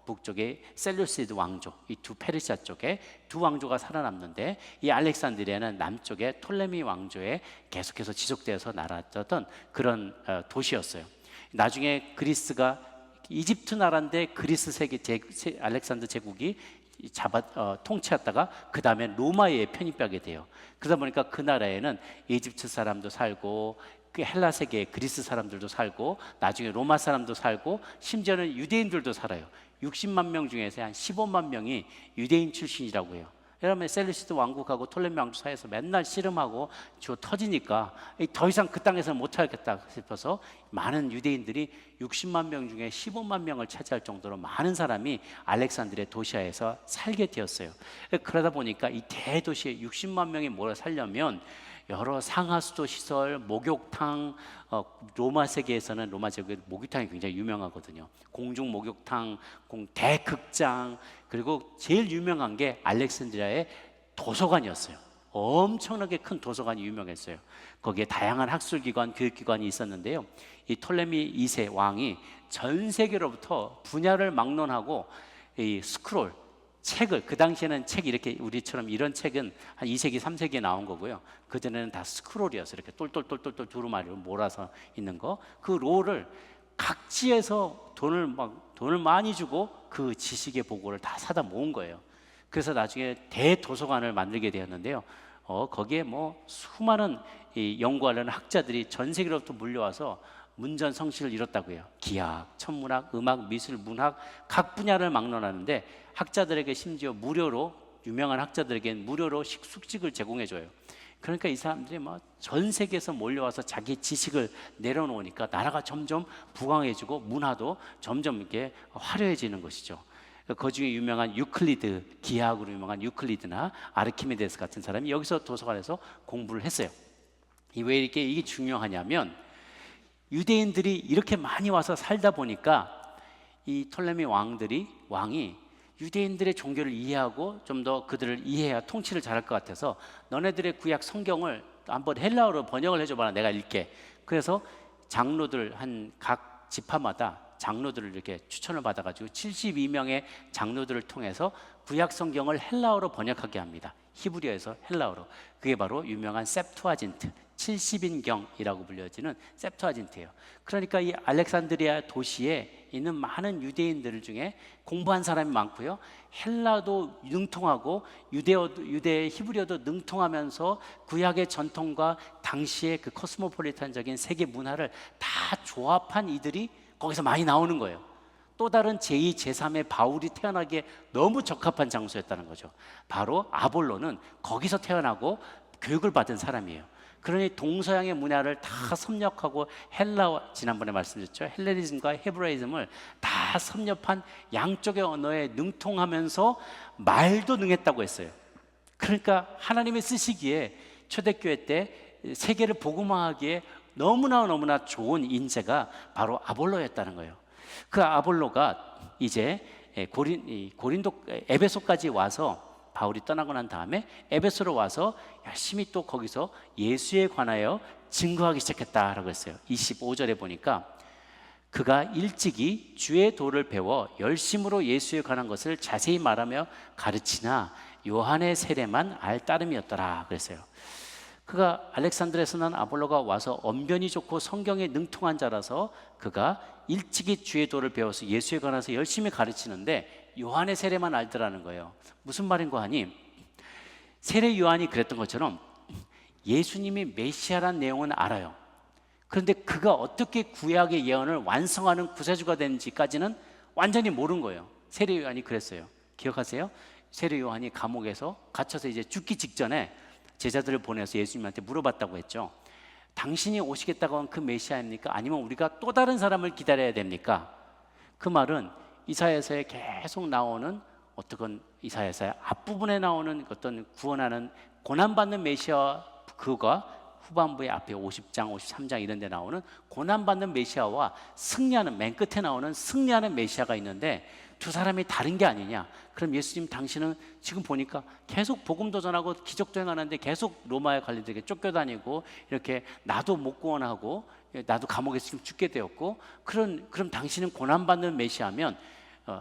북쪽에 셀루시드 왕조, 이 2 페르시아 쪽에 2 왕조가 살아남는데 이 알렉산드리아는 남쪽에 톨레미 왕조에 계속해서 지속되어서 날았던 그런 도시였어요. 나중에 그리스가 이집트 나라인데 그리스 알렉산더 제국이 통치했다가 그 다음에 로마에 편입하게 돼요. 그러다 보니까 그 나라에는 이집트 사람도 살고 그 헬라 세계의 그리스 사람들도 살고 나중에 로마 사람도 살고 심지어는 유대인들도 살아요. 60만 명 중에서 한 15만 명이 유대인 출신이라고 해요. 그러면 셀루시드 왕국하고 톨레미 왕국 사이에서 맨날 씨름하고 터지니까 더 이상 그 땅에서 못 살겠다 싶어서 많은 유대인들이 60만 명 중에 15만 명을 차지할 정도로 많은 사람이 알렉산드리아 도시아에서 살게 되었어요. 그러다 보니까 이 대도시에 60만 명이 모여 살려면 여러 상하수도 시설, 목욕탕, 로마 세계에서는 로마 제국의 목욕탕이 굉장히 유명하거든요. 공중 목욕탕, 대극장, 그리고 제일 유명한 게 알렉산드리아의 도서관이었어요. 엄청나게 큰 도서관이 유명했어요. 거기에 다양한 학술기관, 교육기관이 있었는데요. 이 톨레미 2세 왕이 전 세계로부터 분야를 막론하고 이 스크롤, 책을, 그 당시에는 책 이렇게 우리처럼 이런 책은 한 2세기, 3세기에 나온 거고요. 그전에는 다 스크롤이었어요. 이렇게 똘똘똘똘똘 두루마리로 몰아서 있는 거. 그 롤을 각지에서 돈을 많이 주고 그 지식의 보고를 다 사다 모은 거예요. 그래서 나중에 대도서관을 만들게 되었는데요. 거기에 뭐 수많은 이 연구하려는 학자들이 전 세계로부터 몰려와서 문전성시를 이뤘다고요. 기하, 천문학, 음악, 미술, 문학 각 분야를 막론하는데 학자들에게 심지어 무료로, 유명한 학자들에게는 무료로 숙식을 제공해줘요. 그러니까 이 사람들이 막 전 세계에서 몰려와서 자기 지식을 내려놓으니까 나라가 점점 부강해지고 문화도 점점 이렇게 화려해지는 것이죠. 그 중에 유명한 유클리드, 기하학으로 유명한 유클리드나 아르키메데스 같은 사람이 여기서 도서관에서 공부를 했어요. 왜 이게 중요하냐면 유대인들이 이렇게 많이 와서 살다 보니까 이 톨레미 왕이 유대인들의 종교를 이해하고 좀 더 그들을 이해해야 통치를 잘할 것 같아서 너네들의 구약 성경을 한번 헬라어로 번역을 해줘봐라, 내가 읽게. 그래서 장로들 한 각 지파마다 장로들을 이렇게 추천을 받아가지고 72명의 장로들을 통해서 구약 성경을 헬라어로 번역하게 합니다. 히브리어에서 헬라어로. 그게 바로 유명한 셉투아진트, 70인경이라고 불려지는 셉투아진트예요. 그러니까 이 알렉산드리아 도시에 있는 많은 유대인들 중에 공부한 사람이 많고요, 헬라도 능통하고 유대 히브리어도 능통하면서 구약의 전통과 당시의 그 코스모폴리탄적인 세계 문화를 다 조합한 이들이 거기서 많이 나오는 거예요. 또 다른 제2, 제3의 바울이 태어나기에 너무 적합한 장소였다는 거죠. 바로 아볼로는 거기서 태어나고 교육을 받은 사람이에요. 그러니 동서양의 문화를 다 섭렵하고 헬라어, 지난번에 말씀드렸죠, 헬레니즘과 헤브라이즘을 다 섭렵한 양쪽의 언어에 능통하면서 말도 능했다고 했어요. 그러니까 하나님이 쓰시기에 초대교회 때 세계를 복음화하기에 너무나 좋은 인재가 바로 아볼로였다는 거예요. 그 아볼로가 이제 에베소까지 와서, 바울이 떠나고 난 다음에 에베소로 와서 열심히 또 거기서 예수에 관하여 증거하기 시작했다라고 했어요. 25절에 보니까 그가 일찍이 주의 도를 배워 열심으로 예수에 관한 것을 자세히 말하며 가르치나 요한의 세례만 알 따름이었더라 그랬어요. 그가 알렉산드리아에서 난 아볼로가 와서 언변이 좋고 성경에 능통한 자라서 그가 일찍이 주의 도를 배워서 예수에 관해서 열심히 가르치는데 요한의 세례만 알더라는 거예요. 무슨 말인가 하니, 세례 요한이 그랬던 것처럼 예수님이 메시아란 내용은 알아요. 그런데 그가 어떻게 구약의 예언을 완성하는 구세주가 되는지까지는 완전히 모르는 거예요. 세례 요한이 그랬어요. 기억하세요? 세례 요한이 감옥에서 갇혀서 이제 죽기 직전에 제자들을 보내서 예수님한테 물어봤다고 했죠. 당신이 오시겠다고 한 그 메시아입니까? 아니면 우리가 또 다른 사람을 기다려야 됩니까? 그 말은 이사야서에 계속 나오는 어떤 이사야서의 앞부분에 나오는 어떤 구원하는 고난받는 메시아, 그가 후반부에 앞에 50장, 53장 이런 데 나오는 고난받는 메시아와 승리하는, 맨 끝에 나오는 승리하는 메시아가 있는데 두 사람이 다른 게 아니냐. 그럼 예수님, 당신은 지금 보니까 계속 복음도 전하고 기적도 행하는데 계속 로마의 관리들에게 쫓겨다니고 이렇게 나도 못 구원하고 나도 감옥에서 지금 죽게 되었고, 그럼 당신은 고난받는 메시아면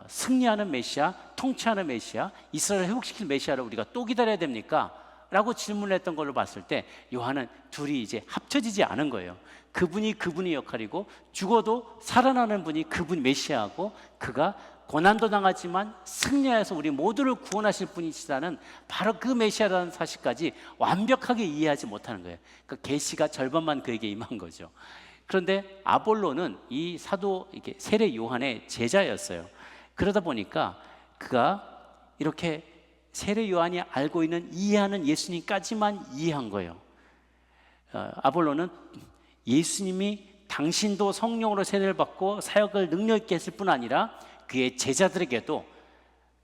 승리하는 메시아, 통치하는 메시아, 이스라엘을 회복시킬 메시아를 우리가 또 기다려야 됩니까? 라고 질문을 했던 걸로 봤을 때 요한은 둘이 이제 합쳐지지 않은 거예요. 그분이 그분의 역할이고 죽어도 살아나는 분이 그분 메시아고, 그가 고난도 당하지만 승리해서 우리 모두를 구원하실 분이시다는 바로 그 메시아라는 사실까지 완벽하게 이해하지 못하는 거예요. 그러니까 계시가 절반만 그에게 임한 거죠. 그런데 아볼로는 이 사도, 이게 세례 요한의 제자였어요. 그러다 보니까 그가 이렇게 세례 요한이 알고 있는, 이해하는 예수님까지만 이해한 거예요. 아볼로는 예수님이 당신도 성령으로 세례를 받고 사역을 능력 있게 했을 뿐 아니라 그의 제자들에게도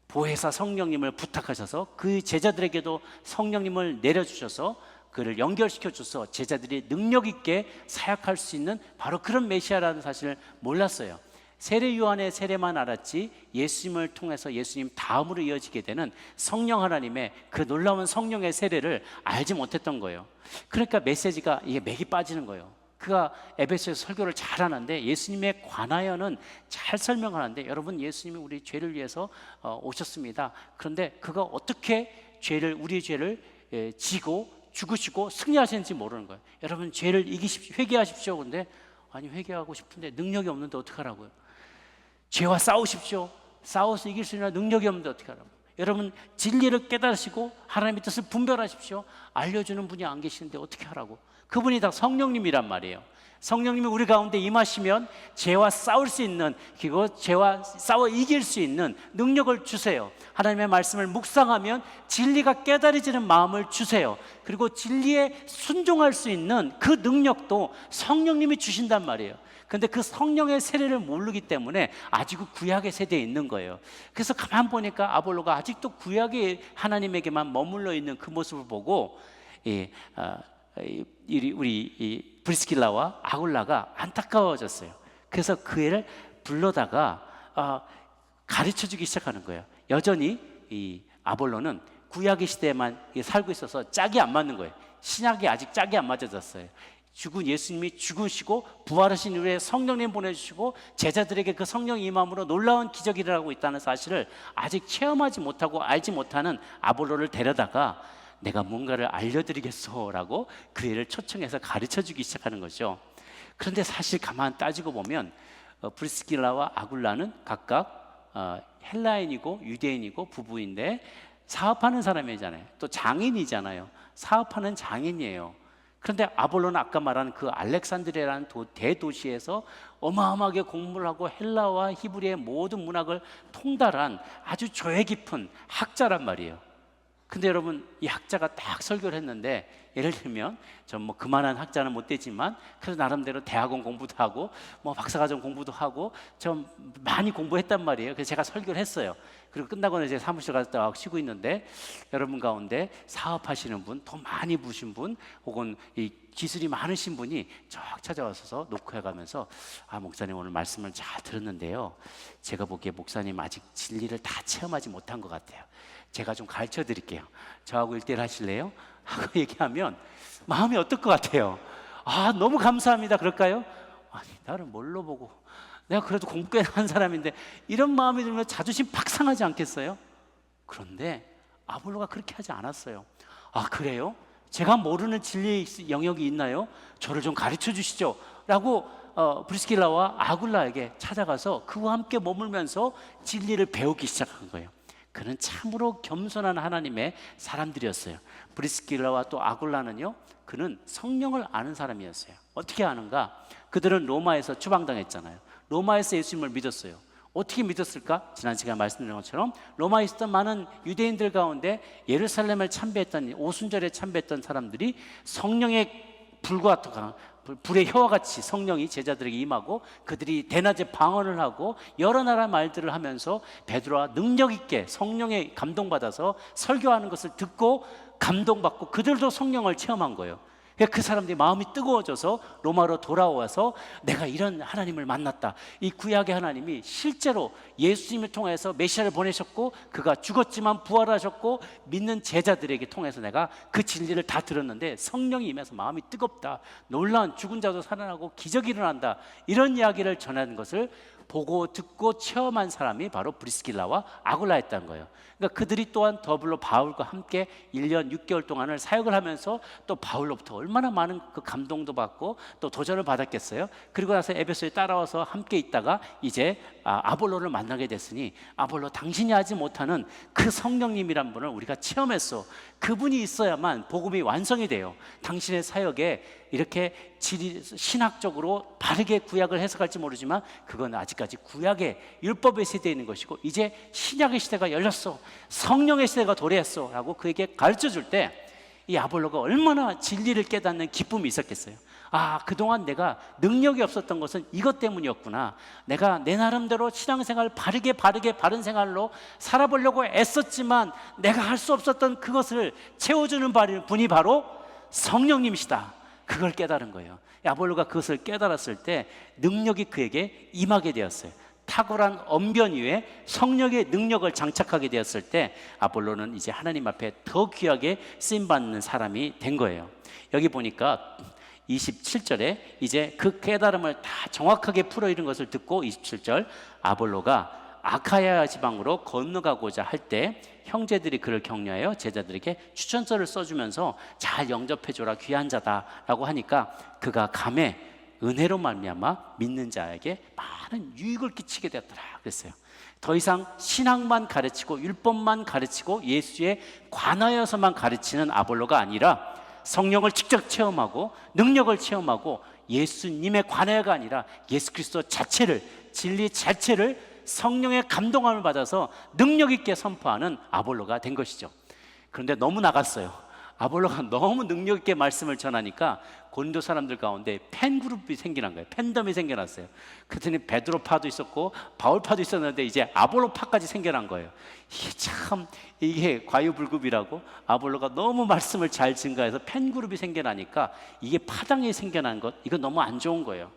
보혜사 성령님을 부탁하셔서 그 제자들에게도 성령님을 내려주셔서 그를 연결시켜 줘서 제자들이 능력 있게 사역할 수 있는 바로 그런 메시아라는 사실을 몰랐어요. 세례 요한의 세례만 알았지 예수님을 통해서 예수님 다음으로 이어지게 되는 성령 하나님의 그 놀라운 성령의 세례를 알지 못했던 거예요. 그러니까 메시지가, 이게 맥이 빠지는 거예요. 그가 에베소에서 설교를 잘하는데 예수님에 관하여는 잘 설명하는데, 여러분, 예수님이 우리 죄를 위해서 오셨습니다. 그런데 그가 어떻게 우리의 죄를 지고 죽으시고 승리하시는지 모르는 거예요. 여러분, 죄를 이기십시오, 회개하십시오. 근데 아니, 회개하고 싶은데 능력이 없는데 어떡하라고요? 죄와 싸우십시오. 싸워서 이길 수 있는 능력이 없는데 어떡하라고요? 여러분, 진리를 깨달으시고 하나님의 뜻을 분별하십시오. 알려주는 분이 안 계시는데 어떻게 하라고? 그분이 다 성령님이란 말이에요. 성령님이 우리 가운데 임하시면 죄와 싸울 수 있는, 그리고 죄와 싸워 이길 수 있는 능력을 주세요. 하나님의 말씀을 묵상하면 진리가 깨달아지는 마음을 주세요. 그리고 진리에 순종할 수 있는 그 능력도 성령님이 주신단 말이에요. 근데 그 성령의 세례를 모르기 때문에 아직 구약의 세대에 있는 거예요. 그래서 가만 보니까 아볼로가 아직도 구약의 하나님에게만 머물러 있는 그 모습을 보고 우리 브리스길라와 아굴라가 안타까워졌어요. 그래서 그 애를 불러다가 가르쳐주기 시작하는 거예요. 여전히 이 아볼로는 구약의 시대에만 살고 있어서 짝이 안 맞는 거예요. 신약이 아직 짝이 안 맞아졌어요. 죽은 예수님이 죽으시고 부활하신 이후에 성령님 보내주시고 제자들에게 그 성령 임함으로 놀라운 기적이 일어나고 있다는 사실을 아직 체험하지 못하고 알지 못하는 아볼로를 데려다가 내가 뭔가를 알려드리겠소라고 그 애를 초청해서 가르쳐주기 시작하는 거죠. 그런데 사실 가만 따지고 보면 브리스길라와 아굴라는 각각 헬라인이고 유대인이고 부부인데 사업하는 사람이잖아요. 또 장인이잖아요. 사업하는 장인이에요. 그런데 아볼로는 아까 말한 그 알렉산드리아라는 대도시에서 어마어마하게 공부를 하고 헬라와 히브리의 모든 문학을 통달한 아주 조예 깊은 학자란 말이에요. 근데 여러분, 이 학자가 딱 설교를 했는데, 예를 들면 전 뭐 그만한 학자는 못 되지만 그래서 나름대로 대학원 공부도 하고 뭐 박사과정 공부도 하고 좀 많이 공부했단 말이에요. 그래서 제가 설교를 했어요. 그리고 끝나고는 이제 사무실 가서 쉬고 있는데, 여러분 가운데 사업하시는 분, 돈 많이 부신 분, 혹은 이 기술이 많으신 분이 쫙 찾아와서 녹화해가면서 목사님 오늘 말씀을 잘 들었는데요, 제가 보기에 목사님 아직 진리를 다 체험하지 못한 것 같아요. 제가 좀 가르쳐 드릴게요. 저하고 1:1 하실래요? 하고 얘기하면 마음이 어떨 것 같아요? 너무 감사합니다. 그럴까요? 아니, 나를 뭘로 보고, 내가 그래도 공부 꽤 한 사람인데 이런 마음이 들면 자존심 팍 상하지 않겠어요? 그런데 아볼로가 그렇게 하지 않았어요. 그래요? 제가 모르는 진리의 영역이 있나요? 저를 좀 가르쳐 주시죠 라고 브리스길라와 아굴라에게 찾아가서 그와 함께 머물면서 진리를 배우기 시작한 거예요. 그는 참으로 겸손한 하나님의 사람들이었어요. 브리스길라와 또 아굴라는요, 그는 성령을 아는 사람이었어요. 어떻게 아는가? 그들은 로마에서 추방당했잖아요. 로마에서 예수님을 믿었어요. 어떻게 믿었을까? 지난 시간에 말씀드린 것처럼 로마에 있었던 많은 유대인들 가운데 예루살렘을 참배했던, 오순절에 참배했던 사람들이 성령의 불의 혀와 같이 성령이 제자들에게 임하고 그들이 대낮에 방언을 하고 여러 나라 말들을 하면서 베드로와 능력 있게 성령에 감동받아서 설교하는 것을 듣고 감동받고 그들도 성령을 체험한 거예요. 그 사람들이 마음이 뜨거워져서 로마로 돌아와서 내가 이런 하나님을 만났다. 이 구약의 하나님이 실제로 예수님을 통해서 메시아를 보내셨고 그가 죽었지만 부활하셨고 믿는 제자들에게 통해서 내가 그 진리를 다 들었는데 성령이 임해서 마음이 뜨겁다. 놀라운 죽은 자도 살아나고 기적이 일어난다. 이런 이야기를 전하는 것을 보고 듣고 체험한 사람이 바로 브리스길라와 아굴라였다는 거예요. 그러니까 그들이 또한 더불어 바울과 함께 1년 6개월 동안을 사역을 하면서 또 바울로부터 얼마나 많은 그 감동도 받고 또 도전을 받았겠어요. 그리고 나서 에베소에 따라와서 함께 있다가 이제 아볼로를 만나게 됐으니 아볼로, 당신이 하지 못하는 그 성령님이란 분을 우리가 체험했어. 그분이 있어야만 복음이 완성이 돼요. 당신의 사역에 이렇게 신학적으로 바르게 구약을 해석할지 모르지만 그건 아직까지 구약의 율법의 세대에 있는 것이고 이제 신약의 시대가 열렸어. 성령의 시대가 도래했어 라고 그에게 가르쳐 줄 때 이 아볼로가 얼마나 진리를 깨닫는 기쁨이 있었겠어요. 그동안 내가 능력이 없었던 것은 이것 때문이었구나. 내가 내 나름대로 신앙생활 바른 생활로 살아보려고 애썼지만 내가 할 수 없었던 그것을 채워주는 분이 바로 성령님이시다. 그걸 깨달은 거예요. 아볼로가 그것을 깨달았을 때 능력이 그에게 임하게 되었어요. 탁월한 언변 위에 성령의 능력을 장착하게 되었을 때 아볼로는 이제 하나님 앞에 더 귀하게 쓰임받는 사람이 된 거예요. 여기 보니까 27절에 이제 그 깨달음을 다 정확하게 풀어이룬 것을 듣고 27절 아볼로가 아카야 지방으로 건너가고자 할 때 형제들이 그를 격려하여 제자들에게 추천서를 써주면서 잘 영접해줘라, 귀한 자다라고 하니까 그가 감에 은혜로 말미암아 믿는 자에게 많은 유익을 끼치게 되었더라 그랬어요. 더 이상 신학만 가르치고 율법만 가르치고 예수에 관하여서만 가르치는 아볼로가 아니라 성령을 직접 체험하고 능력을 체험하고 예수님의 관하여가 아니라 예수 그리스도 자체를, 진리 자체를 성령의 감동함을 받아서 능력 있게 선포하는 아볼로가 된 것이죠. 그런데 너무 나갔어요. 아볼로가 너무 능력 있게 말씀을 전하니까 고린도 사람들 가운데 팬그룹이 생겨난 거예요. 팬덤이 생겨났어요. 그랬더니 베드로파도 있었고 바울파도 있었는데 이제 아볼로파까지 생겨난 거예요. 이게 과유불급이라고, 아볼로가 너무 말씀을 잘 증가해서 팬그룹이 생겨나니까 이게 파당이 생겨난 것, 이건 너무 안 좋은 거예요.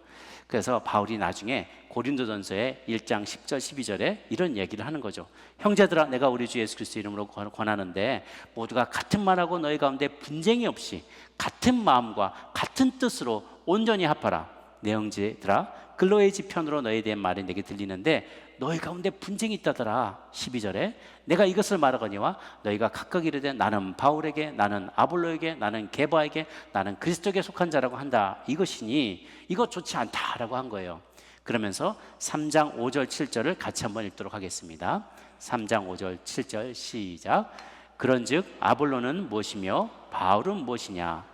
그래서 바울이 나중에 고린도전서의 1장 10절 12절에 이런 얘기를 하는 거죠. 형제들아, 내가 우리 주 예수 그리스도 이름으로 권하는데 모두가 같은 말하고 너희 가운데 분쟁이 없이 같은 마음과 같은 뜻으로 온전히 합하라. 내 형제들아, 글로의 지편으로 너희에 대한 말이 내게 들리는데 너희 가운데 분쟁이 있다더라. 12절에 내가 이것을 말하거니와 너희가 각각 이르되 나는 바울에게, 나는 아볼로에게, 나는 게바에게, 나는 그리스도에게 속한 자라고 한다. 이것이니 이거 좋지 않다라고 한 거예요. 그러면서 3장 5절 7절을 같이 한번 읽도록 하겠습니다. 3장 5절 7절 시작. 그런즉 아볼로는 무엇이며 바울은 무엇이냐?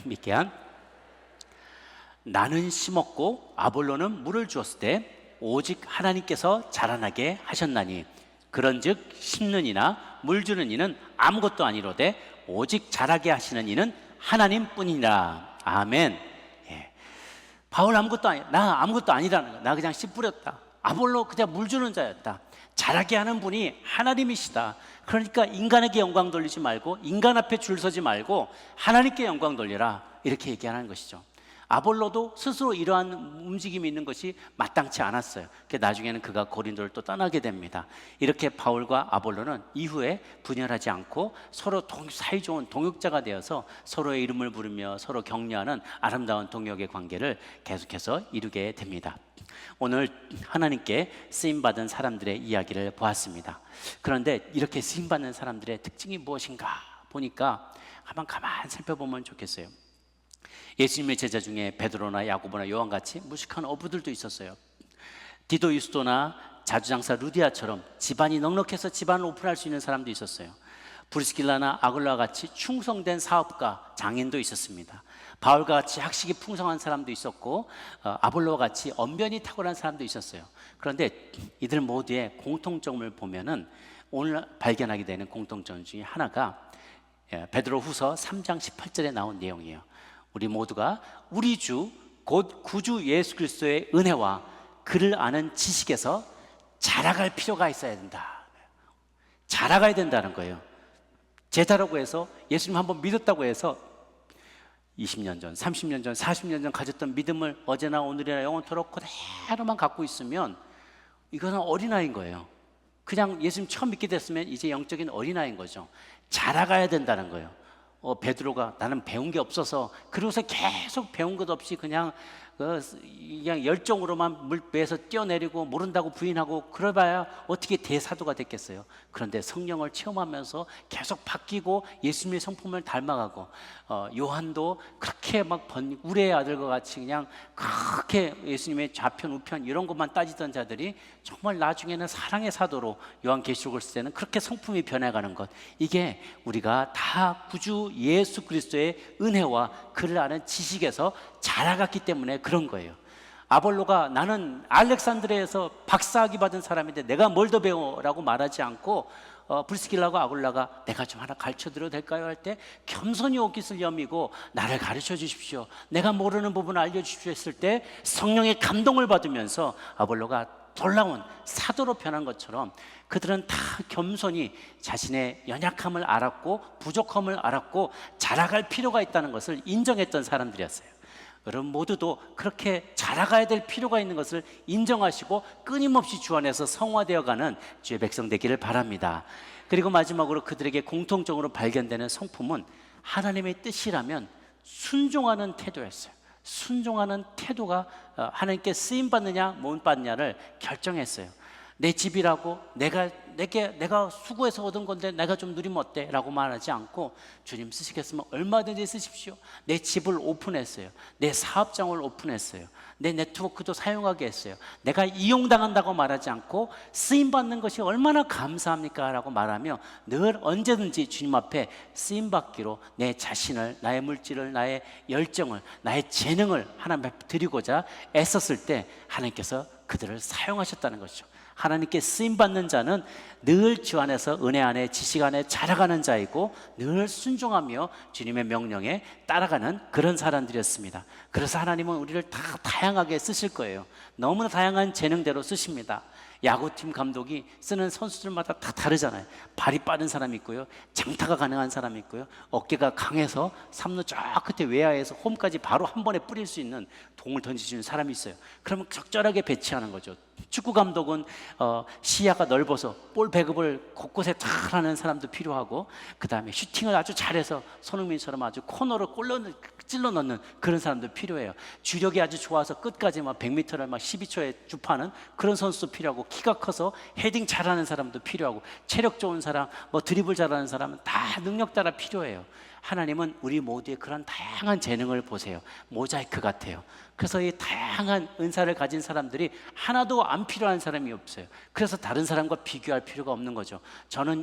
미케안, 나는 심었고 아볼로는 물을 주었을 때 오직 하나님께서 자라나게 하셨나니 그런즉 심는 이나 물 주는 이는 아무것도 아니로되 오직 자라게 하시는 이는 하나님뿐이라. 아멘. 예. 바울 아무것도 아니, 나 아무것도 아니라는 거야. 나 그냥 씨 뿌렸다. 아볼로 그냥 물 주는 자였다. 자라게 하는 분이 하나님이시다. 그러니까 인간에게 영광 돌리지 말고, 인간 앞에 줄 서지 말고 하나님께 영광 돌리라, 이렇게 얘기하는 것이죠. 아볼로도 스스로 이러한 움직임이 있는 것이 마땅치 않았어요. 나중에는 그가 고린도를 또 떠나게 됩니다. 이렇게 바울과 아볼로는 이후에 분열하지 않고 서로 사이좋은 동역자가 되어서 서로의 이름을 부르며 서로 격려하는 아름다운 동역의 관계를 계속해서 이루게 됩니다. 오늘 하나님께 쓰임받은 사람들의 이야기를 보았습니다. 그런데 이렇게 쓰임받는 사람들의 특징이 무엇인가 보니까 한번 가만히 살펴보면 좋겠어요. 예수님의 제자 중에 베드로나 야고보나 요한같이 무식한 어부들도 있었어요. 디도 유스도나 자주장사 루디아처럼 집안이 넉넉해서 집안을 오픈할 수 있는 사람도 있었어요. 브리스길라나 아굴라와 같이 충성된 사업가, 장인도 있었습니다. 바울과 같이 학식이 풍성한 사람도 있었고 아볼로와 같이 언변이 탁월한 사람도 있었어요. 그런데 이들 모두의 공통점을 보면은 오늘 발견하게 되는 공통점 중에 하나가 베드로 후서 3장 18절에 나온 내용이에요. 우리 모두가 우리 주 곧 구주 예수 그리스도의 은혜와 그를 아는 지식에서 자라갈 필요가 있어야 된다. 자라가야 된다는 거예요. 제자라고 해서 예수님 한번 믿었다고 해서 20년 전, 30년 전, 40년 전 가졌던 믿음을 어제나 오늘이나 영원토록 그대로만 갖고 있으면 이거는 어린아이인 거예요. 그냥 예수님 처음 믿게 됐으면 이제 영적인 어린아이인 거죠. 자라가야 된다는 거예요. 베드로가 나는 배운 게 없어서, 그러고서 계속 배운 것 없이 그냥 열정으로만 물배에서 뛰어내리고 모른다고 부인하고 그러봐야 어떻게 대사도가 됐겠어요. 그런데 성령을 체험하면서 계속 바뀌고 예수님의 성품을 닮아가고 요한도 그렇게 막 우레의 아들과 같이 그냥 그렇게 예수님의 좌편 우편 이런 것만 따지던 자들이 정말 나중에는 사랑의 사도로 요한계시록을 쓸 때는 그렇게 성품이 변해가는 것, 이게 우리가 다 구주 예수 그리스도의 은혜와 그를 아는 지식에서 자라갔기 때문에 그런 거예요. 아볼로가 나는 알렉산드리아에서 박사학위 받은 사람인데 내가 뭘 더 배워라고 말하지 않고 브리스길라고 아굴라가 내가 좀 하나 가르쳐 드려도 될까요? 할 때 겸손히 옷깃을 여미고 나를 가르쳐 주십시오, 내가 모르는 부분을 알려주십시오 했을 때 성령의 감동을 받으면서 아볼로가 놀라운 사도로 변한 것처럼 그들은 다 겸손히 자신의 연약함을 알았고 부족함을 알았고 자라갈 필요가 있다는 것을 인정했던 사람들이었어요. 여러분 모두도 그렇게 자라가야 될 필요가 있는 것을 인정하시고 끊임없이 주 안에서 성화되어가는 주의 백성 되기를 바랍니다. 그리고 마지막으로 그들에게 공통적으로 발견되는 성품은 하나님의 뜻이라면 순종하는 태도였어요. 순종하는 태도가 하나님께 쓰임 받느냐 못 받느냐를 결정했어요. 내 집이라고 내가 수고해서 얻은 건데 내가 좀 누리면 어때? 라고 말하지 않고 주님 쓰시겠으면 얼마든지 쓰십시오. 내 집을 오픈했어요. 내 사업장을 오픈했어요. 내 네트워크도 사용하게 했어요. 내가 이용당한다고 말하지 않고 쓰임받는 것이 얼마나 감사합니까? 라고 말하며 늘 언제든지 주님 앞에 쓰임받기로 내 자신을, 나의 물질을, 나의 열정을, 나의 재능을 하나님 앞에 드리고자 애썼을 때 하나님께서 그들을 사용하셨다는 것이죠. 하나님께 쓰임받는 자는 늘 주 안에서 은혜 안에 지식 안에 자라가는 자이고 늘 순종하며 주님의 명령에 따라가는 그런 사람들이었습니다. 그래서 하나님은 우리를 다 다양하게 쓰실 거예요. 너무나 다양한 재능대로 쓰십니다. 야구팀 감독이 쓰는 선수들마다 다 다르잖아요. 발이 빠른 사람이 있고요, 장타가 가능한 사람이 있고요, 어깨가 강해서 3루 저 끝에 외야에서 홈까지 바로 한 번에 뿌릴 수 있는 공을 던지주는 사람이 있어요. 그러면 적절하게 배치하는 거죠. 축구 감독은 시야가 넓어서 볼 배급을 곳곳에 잘 하는 사람도 필요하고, 그 다음에 슈팅을 아주 잘해서 손흥민처럼 아주 코너로 찔러 넣는 그런 사람도 필요해요. 주력이 아주 좋아서 끝까지 막 100m를 막 12초에 주파는 그런 선수도 필요하고, 키가 커서 헤딩 잘하는 사람도 필요하고, 체력 좋은 사람, 뭐 드리블 잘하는 사람은 다 능력 따라 필요해요. 하나님은 우리 모두의 그런 다양한 재능을 보세요. 모자이크 같아요. 그래서 이 다양한 은사를 가진 사람들이 하나도 안 필요한 사람이 없어요. 그래서 다른 사람과 비교할 필요가 없는 거죠.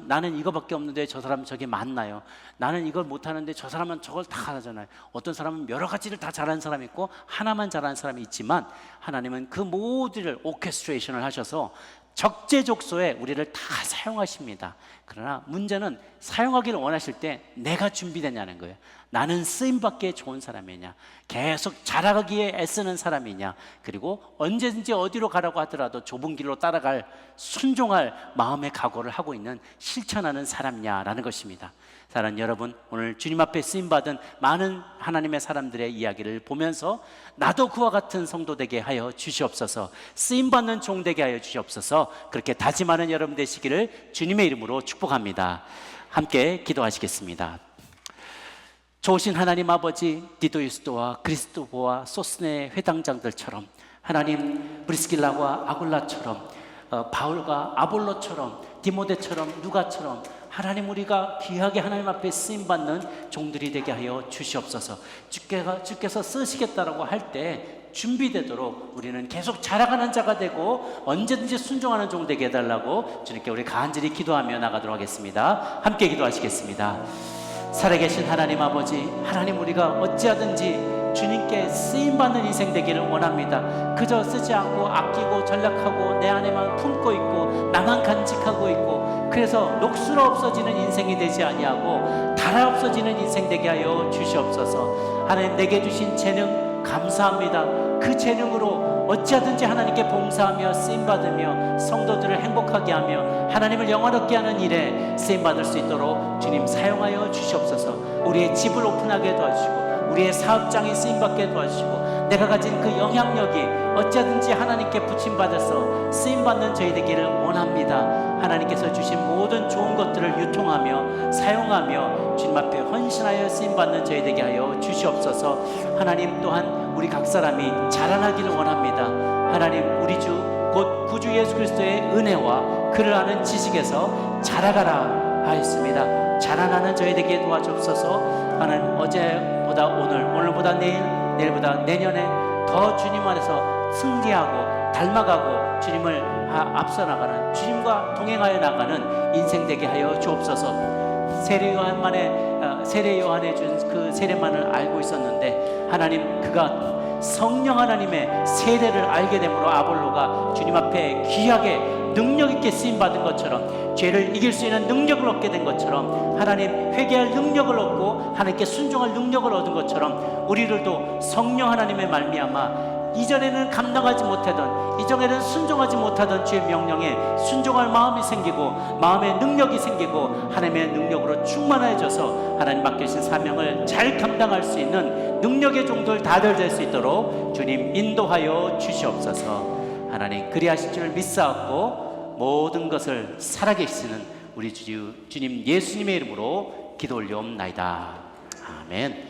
나는 이거밖에 없는데 저 사람은 저게 많나요? 나는 이걸 못하는데 저 사람은 저걸 다 하잖아요. 어떤 사람은 여러 가지를 다 잘하는 사람이 있고 하나만 잘하는 사람이 있지만, 하나님은 그 모두를 오케스트레이션을 하셔서 적재적소에 우리를 다 사용하십니다. 그러나 문제는 사용하기를 원하실 때 내가 준비되냐는 거예요. 나는 쓰임받기에 좋은 사람이냐, 계속 자라가기에 애쓰는 사람이냐, 그리고 언제든지 어디로 가라고 하더라도 좁은 길로 따라갈 순종할 마음의 각오를 하고 있는, 실천하는 사람이냐라는 것입니다. 사랑하는 여러분, 오늘 주님 앞에 쓰임받은 많은 하나님의 사람들의 이야기를 보면서 나도 그와 같은 성도 되게 하여 주시옵소서, 쓰임받는 종 되게 하여 주시옵소서, 그렇게 다짐하는 여러분 되시기를 주님의 이름으로 축복합니다. 함께 기도하시겠습니다. 좋으신 하나님 아버지, 디도유스도와 그리스도보와 소스네 회당장들처럼, 하나님 브리스길라와 아굴라처럼, 바울과 아볼로처럼, 디모데처럼, 누가처럼 하나님 우리가 귀하게 하나님 앞에 쓰임받는 종들이 되게 하여 주시옵소서. 주께서 쓰시겠다라고 할 때 준비되도록 우리는 계속 자라가는 자가 되고 언제든지 순종하는 종 되게 해달라고 주님께 우리 간절히 기도하며 나가도록 하겠습니다. 함께 기도하시겠습니다. 살아계신 하나님 아버지, 하나님 우리가 어찌하든지 주님께 쓰임받는 인생 되기를 원합니다. 그저 쓰지 않고 아끼고 전략하고 내 안에만 품고 있고 나만 간직하고 있고, 그래서 녹슬어 없어지는 인생이 되지 아니하고 달아 없어지는 인생 되게 하여 주시옵소서. 하나님 내게 주신 재능 감사합니다. 그 재능으로 어찌하든지 하나님께 봉사하며 쓰임받으며 성도들을 행복하게 하며 하나님을 영화롭게 하는 일에 쓰임받을 수 있도록 주님 사용하여 주시옵소서. 우리의 집을 오픈하게 도와주시고 우리의 사업장이 쓰임받게 도와주시고 내가 가진 그 영향력이 어찌하든지 하나님께 부침받아서 쓰임받는 저희 되기를 원합니다. 하나님께서 주신 모든 좋은 것들을 유통하며 사용하며 주님 앞에 헌신하여 쓰임받는 저희 되게 하여 주시옵소서. 하나님 또한 우리 각 사람이 자라나기를 원합니다. 하나님 우리 주 곧 구주 예수 그리스도의 은혜와 그를 아는 지식에서 자라가라 하였습니다. 자라나는 저희 되게 도와주옵소서. 하나님 어제보다 오늘, 오늘보다 내일, 내일보다 내년에 더 주님 안에서 승리하고 닮아가고 주님을 앞서 나가는, 주님과 동행하여 나가는 인생 되게 하여 주옵소서. 세례 요한의 준 그 세례만을 알고 있었는데 하나님 그가 성령 하나님의 세례를 알게 되므로 아볼로가 주님 앞에 귀하게 능력 있게 쓰임 받은 것처럼, 죄를 이길 수 있는 능력을 얻게 된 것처럼, 하나님 회개할 능력을 얻고 하나님께 순종할 능력을 얻은 것처럼 우리들도 성령 하나님의 말미암아 이전에는 감당하지 못하던, 이전에는 순종하지 못하던 주의 명령에 순종할 마음이 생기고 마음의 능력이 생기고 하나님의 능력으로 충만해져서 하나님 맡기신 사명을 잘 감당할 수 있는 능력의 종들 다들 될 수 있도록 주님 인도하여 주시옵소서. 하나님 그리하실 줄 믿사옵고 모든 것을 살아계시는 우리 주님 예수님의 이름으로 기도 올려옵나이다. 아멘.